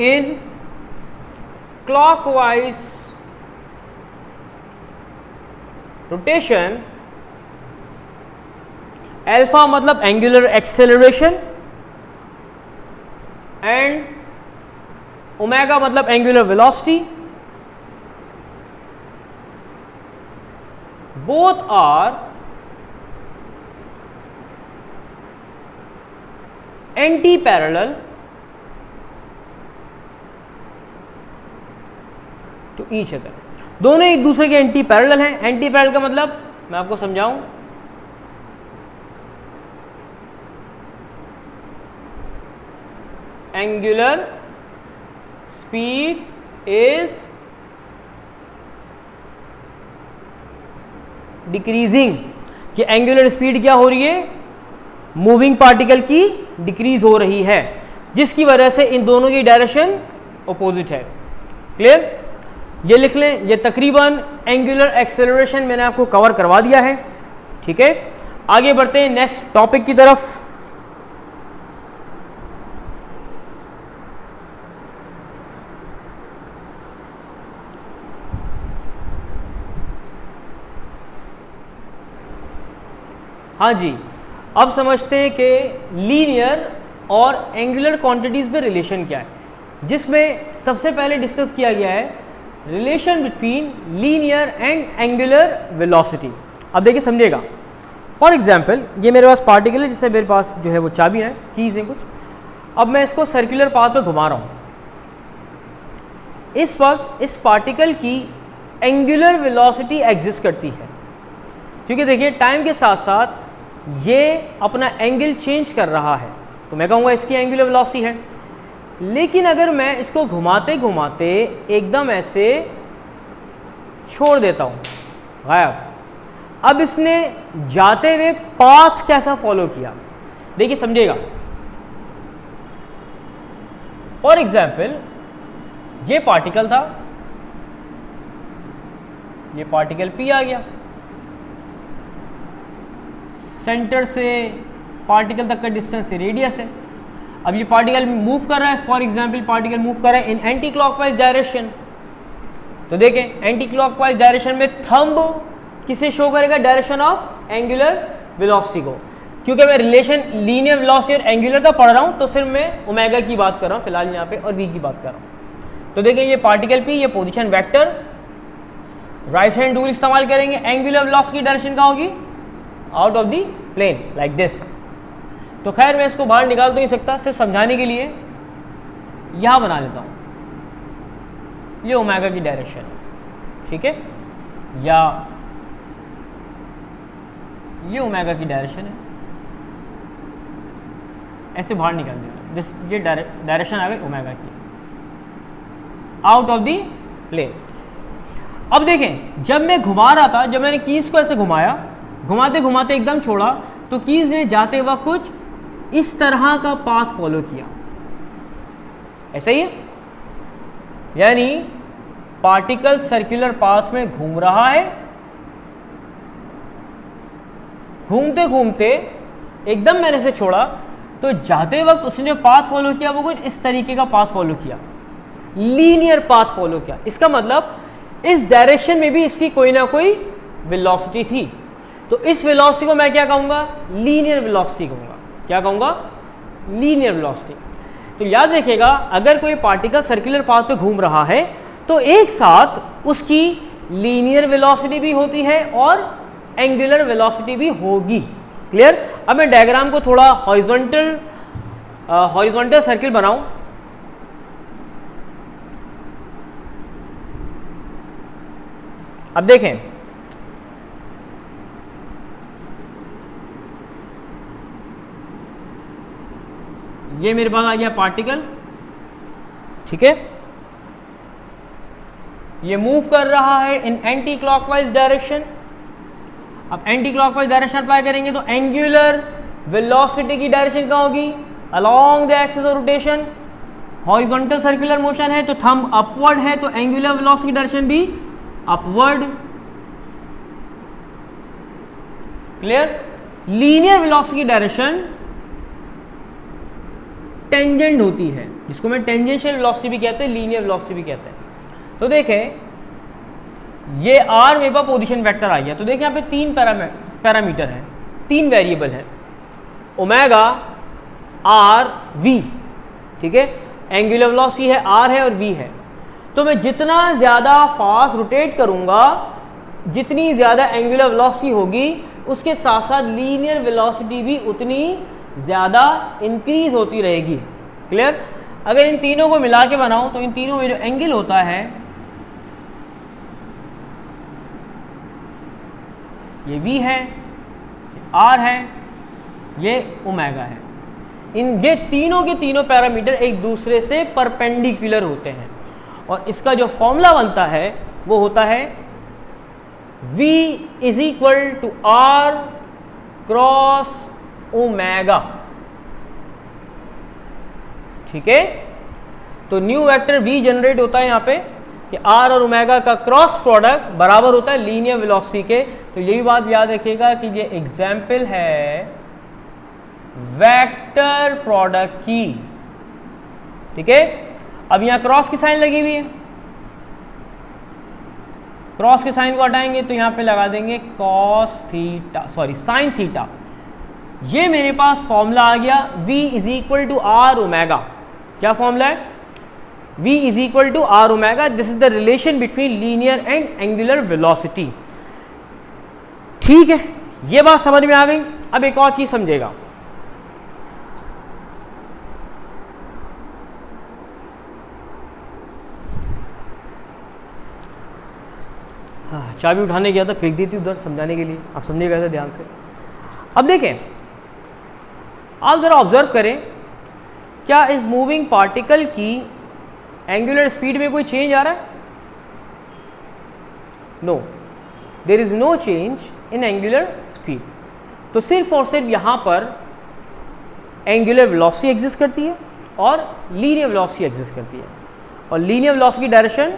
इन क्लॉकवाइज रोटेशन अल्फा मतलब एंगुलर एक्सेलरेशन एंड ओमेगा मतलब angular velocity, both are anti parallel to each other. दोनों एक दूसरे के एंटी पैरेलल हैं। एंटी पैरेलल का मतलब मैं आपको समझाऊं, एंगुलर स्पीड इज डिक्रीजिंग, कि एंगुलर स्पीड क्या हो रही है? मूविंग पार्टिकल की डिक्रीज हो रही है, जिसकी वजह से इन दोनों की डायरेक्शन अपोजिट है। क्लियर? ये लिख लें, ये तकरीबन एंगुलर एक्सेलरेशन मैंने आपको कवर करवा दिया है। ठीक है, आगे बढ़ते हैं नेक्स्ट टॉपिक की तरफ। हाँ जी, अब समझते हैं कि लीनियर और एंगुलर क्वांटिटीज में रिलेशन क्या है, जिसमें सबसे पहले डिस्कस किया गया है relation between linear and angular velocity. अब देखिए समझिएगा, फॉर एग्जांपल ये मेरे पास पार्टिकल है, जिससे मेरे पास जो है वो चाबी है, कीज हैं कुछ। अब मैं इसको सर्कुलर पाथ पे घुमा रहा हूँ। इस वक्त इस पार्टिकल की एंगुलर वेलोसिटी एग्जिस्ट करती है, क्योंकि देखिए टाइम के साथ साथ ये अपना एंगल चेंज कर रहा है, तो मैं कहूँगा इसकी एंगुलर वेलोसिटी है। लेकिन अगर मैं इसको घुमाते घुमाते एकदम ऐसे छोड़ देता हूँ, गायब, अब इसने जाते हुए पाथ कैसा फॉलो किया, देखिए समझिएगा। फॉर एग्जाम्पल ये पार्टिकल था, ये पार्टिकल P आ गया, सेंटर से पार्टिकल तक का डिस्टेंस से रेडियस है। अब ये पार्टिकल मूव कर रहा है, फॉर एग्जांपल पार्टिकल मूव कर रहा है इन एंटी क्लॉकवाइज डायरेक्शन। तो देखें एंटी क्लॉकवाइज डायरेक्शन में थंब किसे शो करेगा? डायरेक्शन ऑफ एंगुलर वेलोसिटी को। क्योंकि मैं रिलेशन लीनियर वेलोसिटी और एंगुलर का पढ़ रहा हूं, तो सिर्फ मैं ओमेगा की बात कर रहा हूं फिलहाल यहाँ पे, और v की बात कर रहा हूं। तो देखें ये पार्टिकल P, ये position vector, right hand rule इस्तेमाल करेंगे, एंगुलर वेलोसिटी की डायरेक्शन कहाँ होगी? Out of the plane, like this. तो खैर मैं इसको बाहर निकाल तो नहीं सकता, सिर्फ समझाने के लिए यहां बना लेता हूं, ये ओमेगा की डायरेक्शन है। ठीक है, या ये ओमेगा की डायरेक्शन है, ऐसे बाहर निकाल देना, दिस ये डायरेक्शन आ गई ओमेगा की, आउट ऑफ द प्लेन। अब देखें जब मैं घुमा रहा था, जब मैंने कीज को ऐसे घुमाया, घुमाते घुमाते एकदम छोड़ा, तो कीज ने जाते वक्त कुछ इस तरह का पाथ फॉलो किया। ऐसा ही है, यानी पार्टिकल सर्कुलर पाथ में घूम रहा है, घूमते घूमते एकदम मैंने इसे छोड़ा तो जाते वक्त उसने जो पाथ फॉलो किया वो कुछ इस तरीके का पाथ फॉलो किया, लीनियर पाथ फॉलो किया। इसका मतलब इस डायरेक्शन में भी इसकी कोई ना कोई वेलोसिटी थी, तो इस वेलोसिटी को मैं क्या कहूंगा, लीनियर वेलोसिटी कहूंगा। क्या कहूंगा, लीनियर वेलोसिटी। तो याद रखिएगा, अगर कोई पार्टिकल सर्कुलर पाथ पे घूम रहा है तो एक साथ उसकी लीनियर वेलोसिटी भी होती है और एंगुलर वेलोसिटी भी होगी। क्लियर। अब मैं डायग्राम को थोड़ा हॉरिजॉन्टल सर्किल बनाऊं। अब देखें, ये मेरे पास आ गया पार्टिकल, ठीक है, ये मूव कर रहा है इन एंटी क्लॉकवाइज डायरेक्शन। अब एंटी क्लॉकवाइज डायरेक्शन अप्लाई करेंगे तो एंगुलर वेलोसिटी की डायरेक्शन क्या होगी, along the axis of rotation. Horizontal circular motion है तो थंब अपवर्ड है, तो एंगुलर वेलोसिटी डायरेक्शन भी upward. Clear. Linear velocity direction tangent होती है, जिसको मैं टेंजेंशियल वेलोसिटी भी कहते हैं, लीनियर वेलोसिटी भी कहते हैं। तो देखें, ये आर मेरे पास पोजीशन वेक्टर आ गया। तो देखें यहाँ पे 3 पैरामीटर हैं, 3 वेरिएबल हैं, ओमेगा, आर, वी। ठीक है, एंगुलर वेलोसिटी है, आर है और वी है। तो मैं जितना ज़्यादा फास्ट रोटेट करूंगा, जितनी ज़्यादा एंगुलर वेलोसिटी होगी, उसके साथ साथ लीनियर वेलोसिटी भी उतनी ज़्यादा इंक्रीज होती रहेगी। क्लियर। अगर इन तीनों को मिला के बनाऊं तो इन तीनों में जो एंगल होता है, ये v है, ये r है, ये ओमेगा है। ये तीनों के तीनों पैरामीटर एक दूसरे से परपेंडिकुलर होते हैं और इसका जो फॉर्मूला बनता है वो होता है v is equal to r cross omega. ठीक है, तो न्यू वेक्टर v जनरेट होता है यहाँ पे कि r और ओमेगा का क्रॉस प्रोडक्ट बराबर होता है लीनियर वेलोसिटी के। तो यही बात याद रखिएगा कि ये एग्जाम्पल है वेक्टर प्रोडक्ट की। ठीक है, अब यहां क्रॉस की साइन लगी हुई है, क्रॉस के साइन को हटाएंगे तो यहां पे लगा देंगे cos theta, sorry sine theta. ये मेरे पास फॉर्मूला आ गया v is equal to R omega. क्या फॉर्मूला है, v is equal to R omega. This is the relation between linear and angular velocity. ठीक है, ये बात समझ में आ गई। अब एक और चीज समझेगा, हाँ, चाबी उठाने गया था, फेंक दी थी उधर समझाने के लिए, आप समझे गए थे ध्यान से। अब देखें, आप जरा ऑब्जर्व करें, क्या इस मूविंग पार्टिकल की एंगुलर स्पीड में कोई चेंज आ रहा है? No, there is no change in angular speed. तो सिर्फ और सिर्फ यहां पर एंगुलर वेलोसिटी एग्जिस्ट करती है और लीनियर वेलोसिटी एग्जिस्ट करती है, और लीनियर वेलोसिटी की डायरेक्शन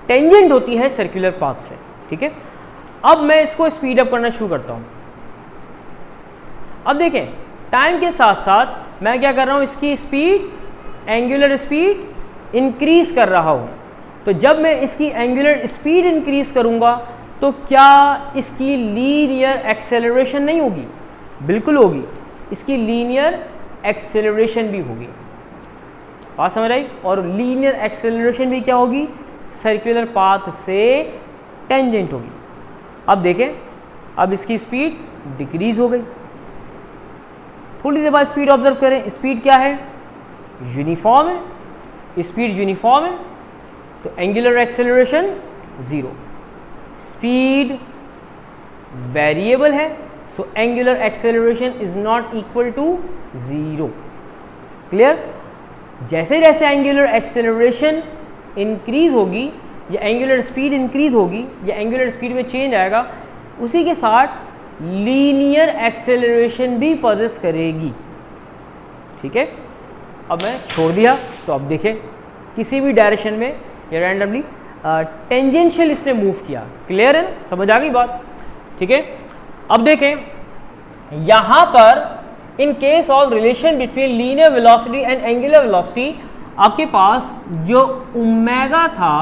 टेंजेंट होती है सर्कुलर पाथ से। ठीक है, अब मैं इसको स्पीड अप करना शुरू करता हूं। अब देखें, टाइम के साथ साथ मैं क्या कर रहा हूं, इसकी स्पीड, एंगुलर स्पीड इंक्रीज कर रहा हूं। तो जब मैं इसकी एंगुलर स्पीड इंक्रीज करूंगा तो क्या इसकी लीनियर एक्सेलरेशन नहीं होगी? बिल्कुल होगी, इसकी लीनियर एक्सेलरेशन भी होगी। बात समझ आई? और लीनियर एक्सेलरेशन भी क्या होगी? सर्कुलर पाथ से टेंजेंट होगी। अब देखें, अब इसकी स्पीड डिक्रीज हो गई। थोड़ी देर बाद स्पीड ऑब्जर्व करें, स्पीड क्या है? यूनिफॉर्म है, स्पीड यूनिफॉर्म है, तो एंगुलर एक्सेलरेशन 0। स्पीड वेरिएबल है, so angular acceleration is not equal to 0। Clear? जैसे जैसे एंगुलर एक्सेलरेशन इंक्रीज होगी या एंगुलर स्पीड इंक्रीज होगी या एंगुलर स्पीड में चेंज आएगा, उसी के साथ लीनियर एक्सेलरेशन भी पॉजेस करेगी। ठीक है, अब मैं छोड़ दिया तो अब देखिए किसी भी डायरेक्शन में ये रैंडमली टेंजेंशियल इसने मूव किया। क्लियर है ना, समझ आ गई बात? ठीक है, अब देखें यहां पर in case of relation between linear velocity and angular velocity आपके पास जो ओमेगा था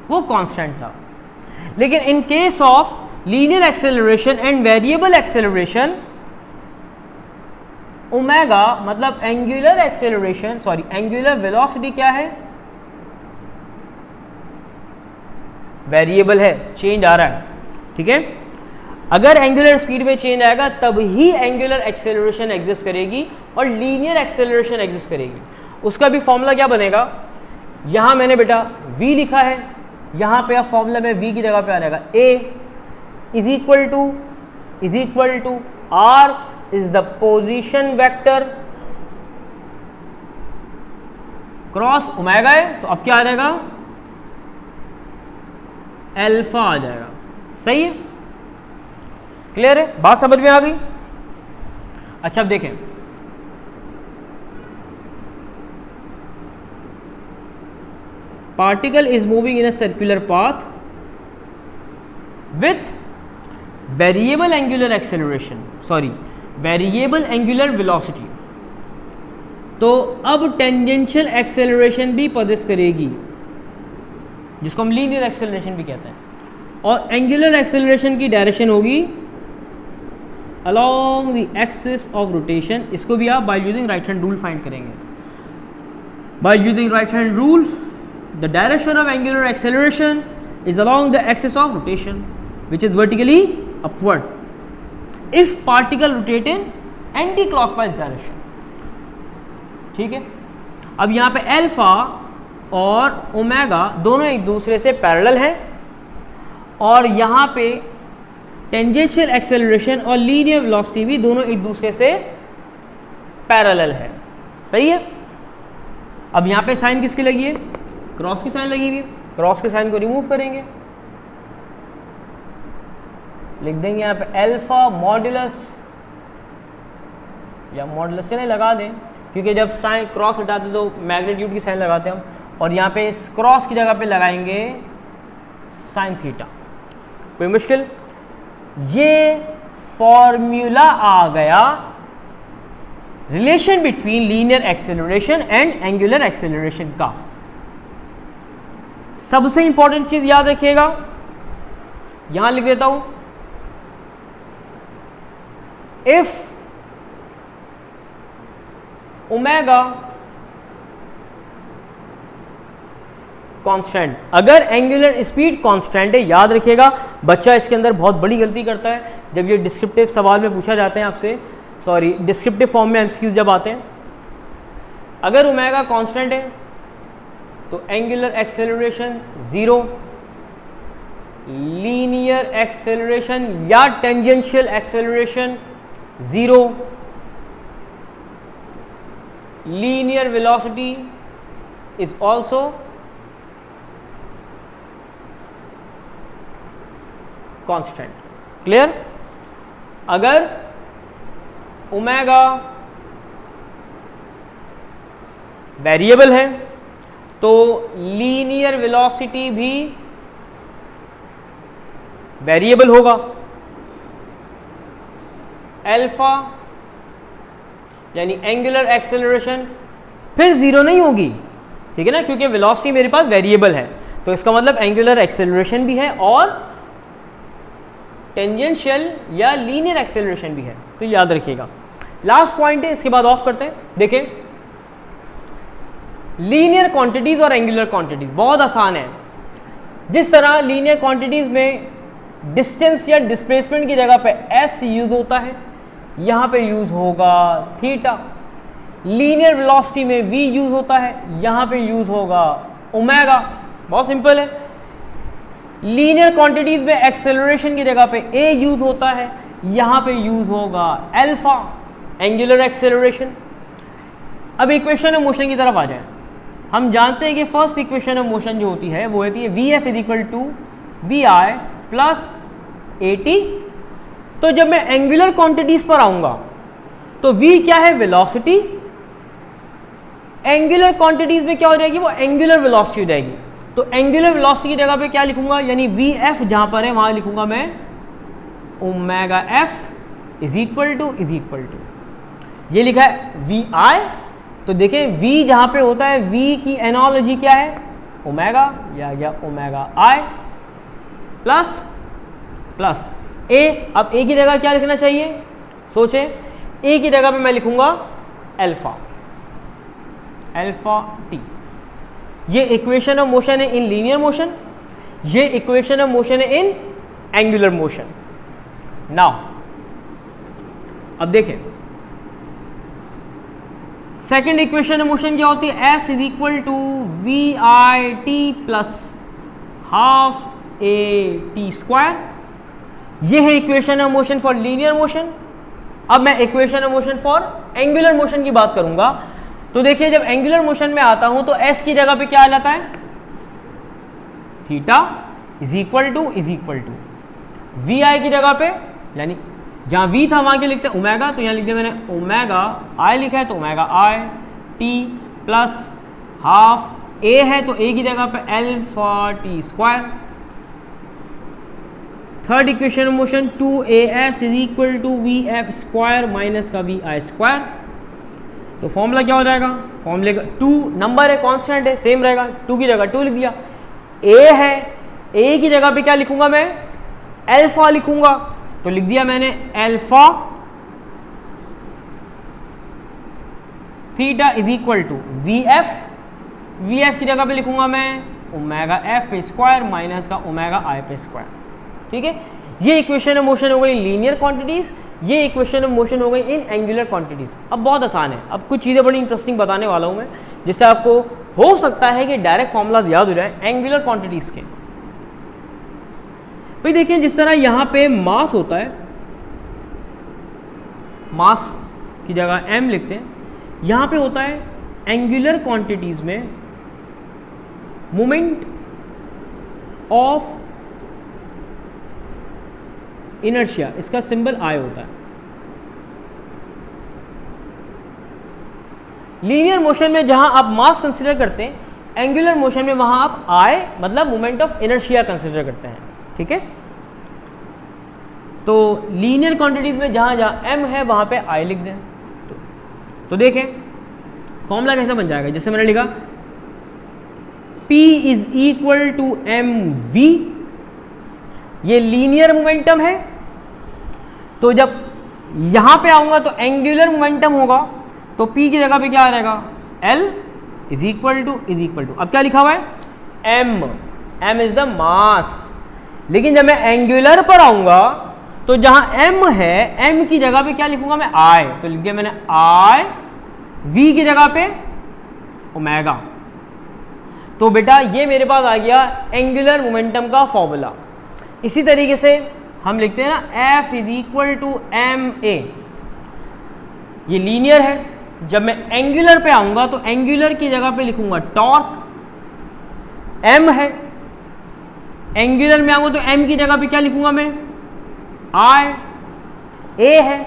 वो कांस्टेंट था, लेकिन in case of linear acceleration and variable acceleration omega मतलब angular acceleration sorry angular velocity क्या है? वेरिएबल है, चेंज आ रहा है। ठीक है, अगर एंगुलर स्पीड में चेंज आएगा तब ही एंगुलर एक्सेलरेशन एग्जिस्ट करेगी और लीनियर एक्सेलरेशन एग्जिस्ट करेगी। उसका भी फॉर्मूला क्या बनेगा? यहां मैंने बेटा v लिखा है, यहां पे अब फॉर्मूला में v की जगह पे आ जाएगा a is equal to r is the position vector cross omega है, तो अब क्या आ जाएगा? अल्फा आ जाएगा। सही है, क्लियर है, बात समझ में आ गई? अच्छा अब देखें particle is moving in a circular path with variable angular acceleration variable angular velocity. तो अब टेंजेंशियल एक्सेलरेशन भी पदिश करेगी जिसको हम लीनियर एक्सेलरेशन भी कहते हैं, और एंगुलर एक्सेलरेशन की डायरेक्शन होगी along the axis of rotation. इसको भी आप by using right hand rule find करेंगे। By using right hand rule the direction of angular acceleration is along the axis of rotation which is vertically upward if particle rotate in anti clockwise direction। ठीक है, अब यहां पे alpha और omega दोनों एक दूसरे से पैरेलल हैं और यहां पे टेंजेंशियल एक्सेलरेशन और लीनियर वेलोसिटी भी दोनों एक दूसरे से पैरेलल है। सही है, अब यहां पे साइन किसकी लगी है? क्रॉस की साइन लगी हुई है। क्रॉस के साइन को रिमूव करेंगे, लिख देंगे यहाँ पे अल्फा मॉड्यूलस या मॉड्यूलस चले लगा दें, क्योंकि जब साइन क्रॉस हटाते तो मैग्नीट्यूड की साइन लगाते हैं हम, और यहाँ पे इस क्रॉस की जगह पे लगाएंगे साइन थीटा। कोई मुश्किल? ये फॉर्मूला आ गया relation between linear acceleration and angular acceleration का। सबसे इंपॉर्टेंट चीज याद रखिएगा, यहां लिख देता हूं, if ओमेगा कांस्टेंट, अगर एंगुलर स्पीड कांस्टेंट है, याद रखिएगा बच्चा इसके अंदर बहुत बड़ी गलती करता है जब ये डिस्क्रिप्टिव सवाल में पूछा जाते हैं आपसे, सॉरी डिस्क्रिप्टिव फॉर्म में एमसीक्यूज जब आते हैं, अगर ओमेगा कांस्टेंट है तो एंगुलर एक्सेलरेशन 0, लीनियर एक्सेलरेशन या tangential acceleration 0, linear velocity is also constant। clear? अगर ओमेगा वेरिएबल है तो लीनियर वेलोसिटी भी वेरिएबल होगा। अल्फा यानी एंगुलर एक्सेलरेशन फिर 0 नहीं होगी, ठीक है ना, क्योंकि वेलोसिटी मेरे पास वेरिएबल है, तो इसका मतलब एंगुलर एक्सेलरेशन भी है और टेंजेंशियल या लीनियर एक्सेलरेशन भी है, तो याद रखिएगा। लास्ट पॉइंट है, इसके बाद ऑफ करते हैं। देखें लीनियर क्वांटिटीज और एंगुलर क्वांटिटीज बहुत आसान है। जिस तरह लीनियर क्वांटिटीज में डिस्टेंस या डिस्प्लेसमेंट की जगह पे एस यूज होता है, यहां पे यूज होगा थीटा। लीनियर वेलोसिटी में v यूज होता है, यहां पे यूज होगा ओमेगा। बहुत सिंपल है। लीनियर क्वांटिटीज में एक्सेलरेशन की जगह पे a यूज होता है, यहां पे यूज होगा अल्फा एंगुलर एक्सेलरेशन। अब इक्वेशन ऑफ मोशन की तरफ आ जाए। हम जानते हैं कि फर्स्ट इक्वेशन ऑफ मोशन जो होती है वो होती है vf is equal to vi plus at। तो जब मैं एंगुलर क्वांटिटीज पर आऊंगा तो v क्या है? वेलोसिटी। एंगुलर क्वांटिटीज में क्या हो जाएगी? वो एंगुलर वेलोसिटी हो जाएगी। तो एंगुलर वेलोसिटी की जगह पे क्या लिखूंगा? यानी vf जहां पर है वहां लिखूंगा मैं omega f is equal to ये लिखा है vi। तो देखें v जहां पे होता है v की एनालॉजी क्या है? ओमेगा, या गया omega i plus plus a। अब a की जगह क्या लिखना चाहिए? सोचें, a की जगह पे मैं लिखूंगा अल्फा t। ये इक्वेशन ऑफ मोशन है इन लीनियर मोशन, ये इक्वेशन ऑफ मोशन है इन एंगुलर मोशन। नाउ अब देखें सेकेंड इक्वेशन ऑफ मोशन क्या होती है? s is equal to V I T plus half A T square. ये है equation of motion for linear motion. अब मैं equation of motion for angular motion की बात करूंगा। तो देखिए जब एंगुलर मोशन में आता हूं तो s की जगह पे क्या आ जाता है? Theta is equal to V I की जगह पे, यानी जहां v था वहां के लिखते हैं ओमेगा, तो यहां लिख दिया मैंने ओमेगा i लिखा है तो omega i t plus half a है तो a की जगह पे alpha t square. Third equation of motion 2as is equal to V F square minus का वी आई स्क्वायर। तो फॉर्मूला क्या हो जाएगा? फॉर्मूले का 2 नंबर है, कांस्टेंट है, सेम रहेगा, 2 की जगह 2 लिख दिया। a है, a की जगह पे क्या लिखूंगा मैं? अल्फा लिखूंगा, तो लिख दिया मैंने alpha theta is equal to V F की जगह पे लिखूंगा मैं ओमेगा एफ पे स्क्वायर माइनस का ओमेगा आई पे स्क्वायर। ठीक है, ये इक्वेशन ऑफ मोशन हो गई लीनियर क्वांटिटीज, ये इक्वेशन ऑफ मोशन हो गई इन एंगुलर क्वांटिटीज। अब बहुत आसान है, अब कुछ चीज़ें बड़ी इंटरेस्टिंग बताने वाला हूं मैं, जिससे आपको हो सकता है कि डायरेक्ट फॉर्मूलाज याद हो जाए एंगुलर क्वांटिटीज के। भाई देखिए जिस तरह यहां पे मास होता है, मास की जगह m लिखते हैं, यहां पे होता है एंगुलर क्वांटिटीज में मोमेंट ऑफ इनर्शिया, इसका सिंबल I होता है। लीनियर मोशन में जहां आप मास कंसीडर करते हैं, एंगुलर मोशन में वहां आप I मतलब मोमेंट ऑफ इनर्शिया कंसीडर करते हैं। ठीक है, तो लीनियर क्वांटिटीज में जहां जहां m है वहां पे I लिख दें। तो देखें फॉर्मूला कैसे बन जाएगा? जैसे मैंने लिखा P is equal to mv, ये लीनियर मोमेंटम है, तो जब यहां पे आऊंगा तो एंगुलर मोमेंटम होगा, तो P की जगह पे क्या आ जाएगा? L इज इक्वल टू अब क्या लिखा हुआ है? m is the mass. लेकिन जब मैं एंगुलर पर आऊंगा तो जहां m है, m की जगह पे क्या लिखूंगा मैं? I, तो लिख दिया मैंने I, v की जगह पे ओमेगा। तो बेटा ये मेरे पास आ गया एंगुलर मोमेंटम का फॉर्मूला। इसी तरीके से हम लिखते हैं ना F is equal to M A, ये लीनियर है। जब मैं एंगुलर पे आऊंगा तो एंगुलर की जगह पे लिखूंगा टॉर्क, m है, एंगुलर में आऊंगा तो m की जगह पे क्या लिखूंगा मैं? I, a है।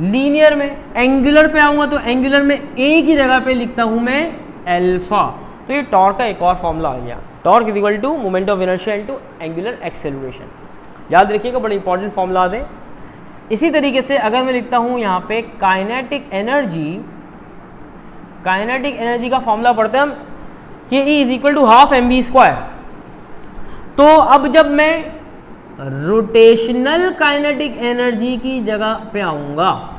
लीनियर में एंगुलर पे आऊंगा तो एंगुलर में a की जगह पे लिखता हूं मैं अल्फा। तो ये टॉर्क का एक और फॉर्मूला आ गया, torque is equal to moment of inertia into angular acceleration. याद रखिएगा, बड़ा इंपॉर्टेंट फॉर्मूला है। इसी तरीके से अगर मैं लिखता हूं यहां पे काइनेटिक एनर्जी का फॉर्मूला पढ़ते हैं हम कि E is equal to half M V square. तो अब जब मैं रोटेशनल काइनेटिक एनर्जी की जगह पे आऊंगा,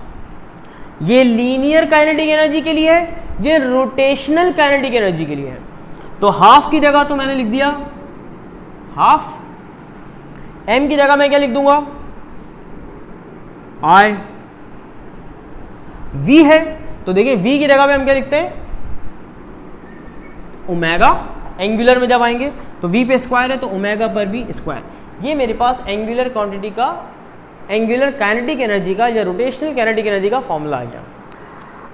ये लीनियर काइनेटिक एनर्जी के लिए है, ये रोटेशनल काइनेटिक एनर्जी के लिए है। तो हाफ की जगह तो मैंने लिख दिया हाफ, m की जगह मैं क्या लिख दूंगा? I, v है, तो देखिए v की जगह पे हम क्या लिखते हैं? ओमेगा। एंगुलर में जब आएंगे तो v पे स्क्वायर है तो ओमेगा पर भी स्क्वायर। ये मेरे पास एंगुलर क्वांटिटी का, एंगुलर काइनेटिक एनर्जी का या रोटेशनल काइनेटिक एनर्जी का फॉर्मूला आ गया।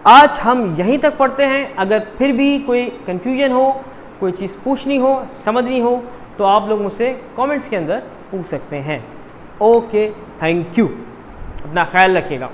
आज हम यहीं तक पढ़ते हैं। अगर फिर भी कोई कंफ्यूजन हो, कोई चीज़ पूछनी हो, समझनी हो, तो आप लोग मुझसे कमेंट्स के अंदर पूछ सकते हैं। ओके, थैंक यू, अपना ख्याल रखिएगा।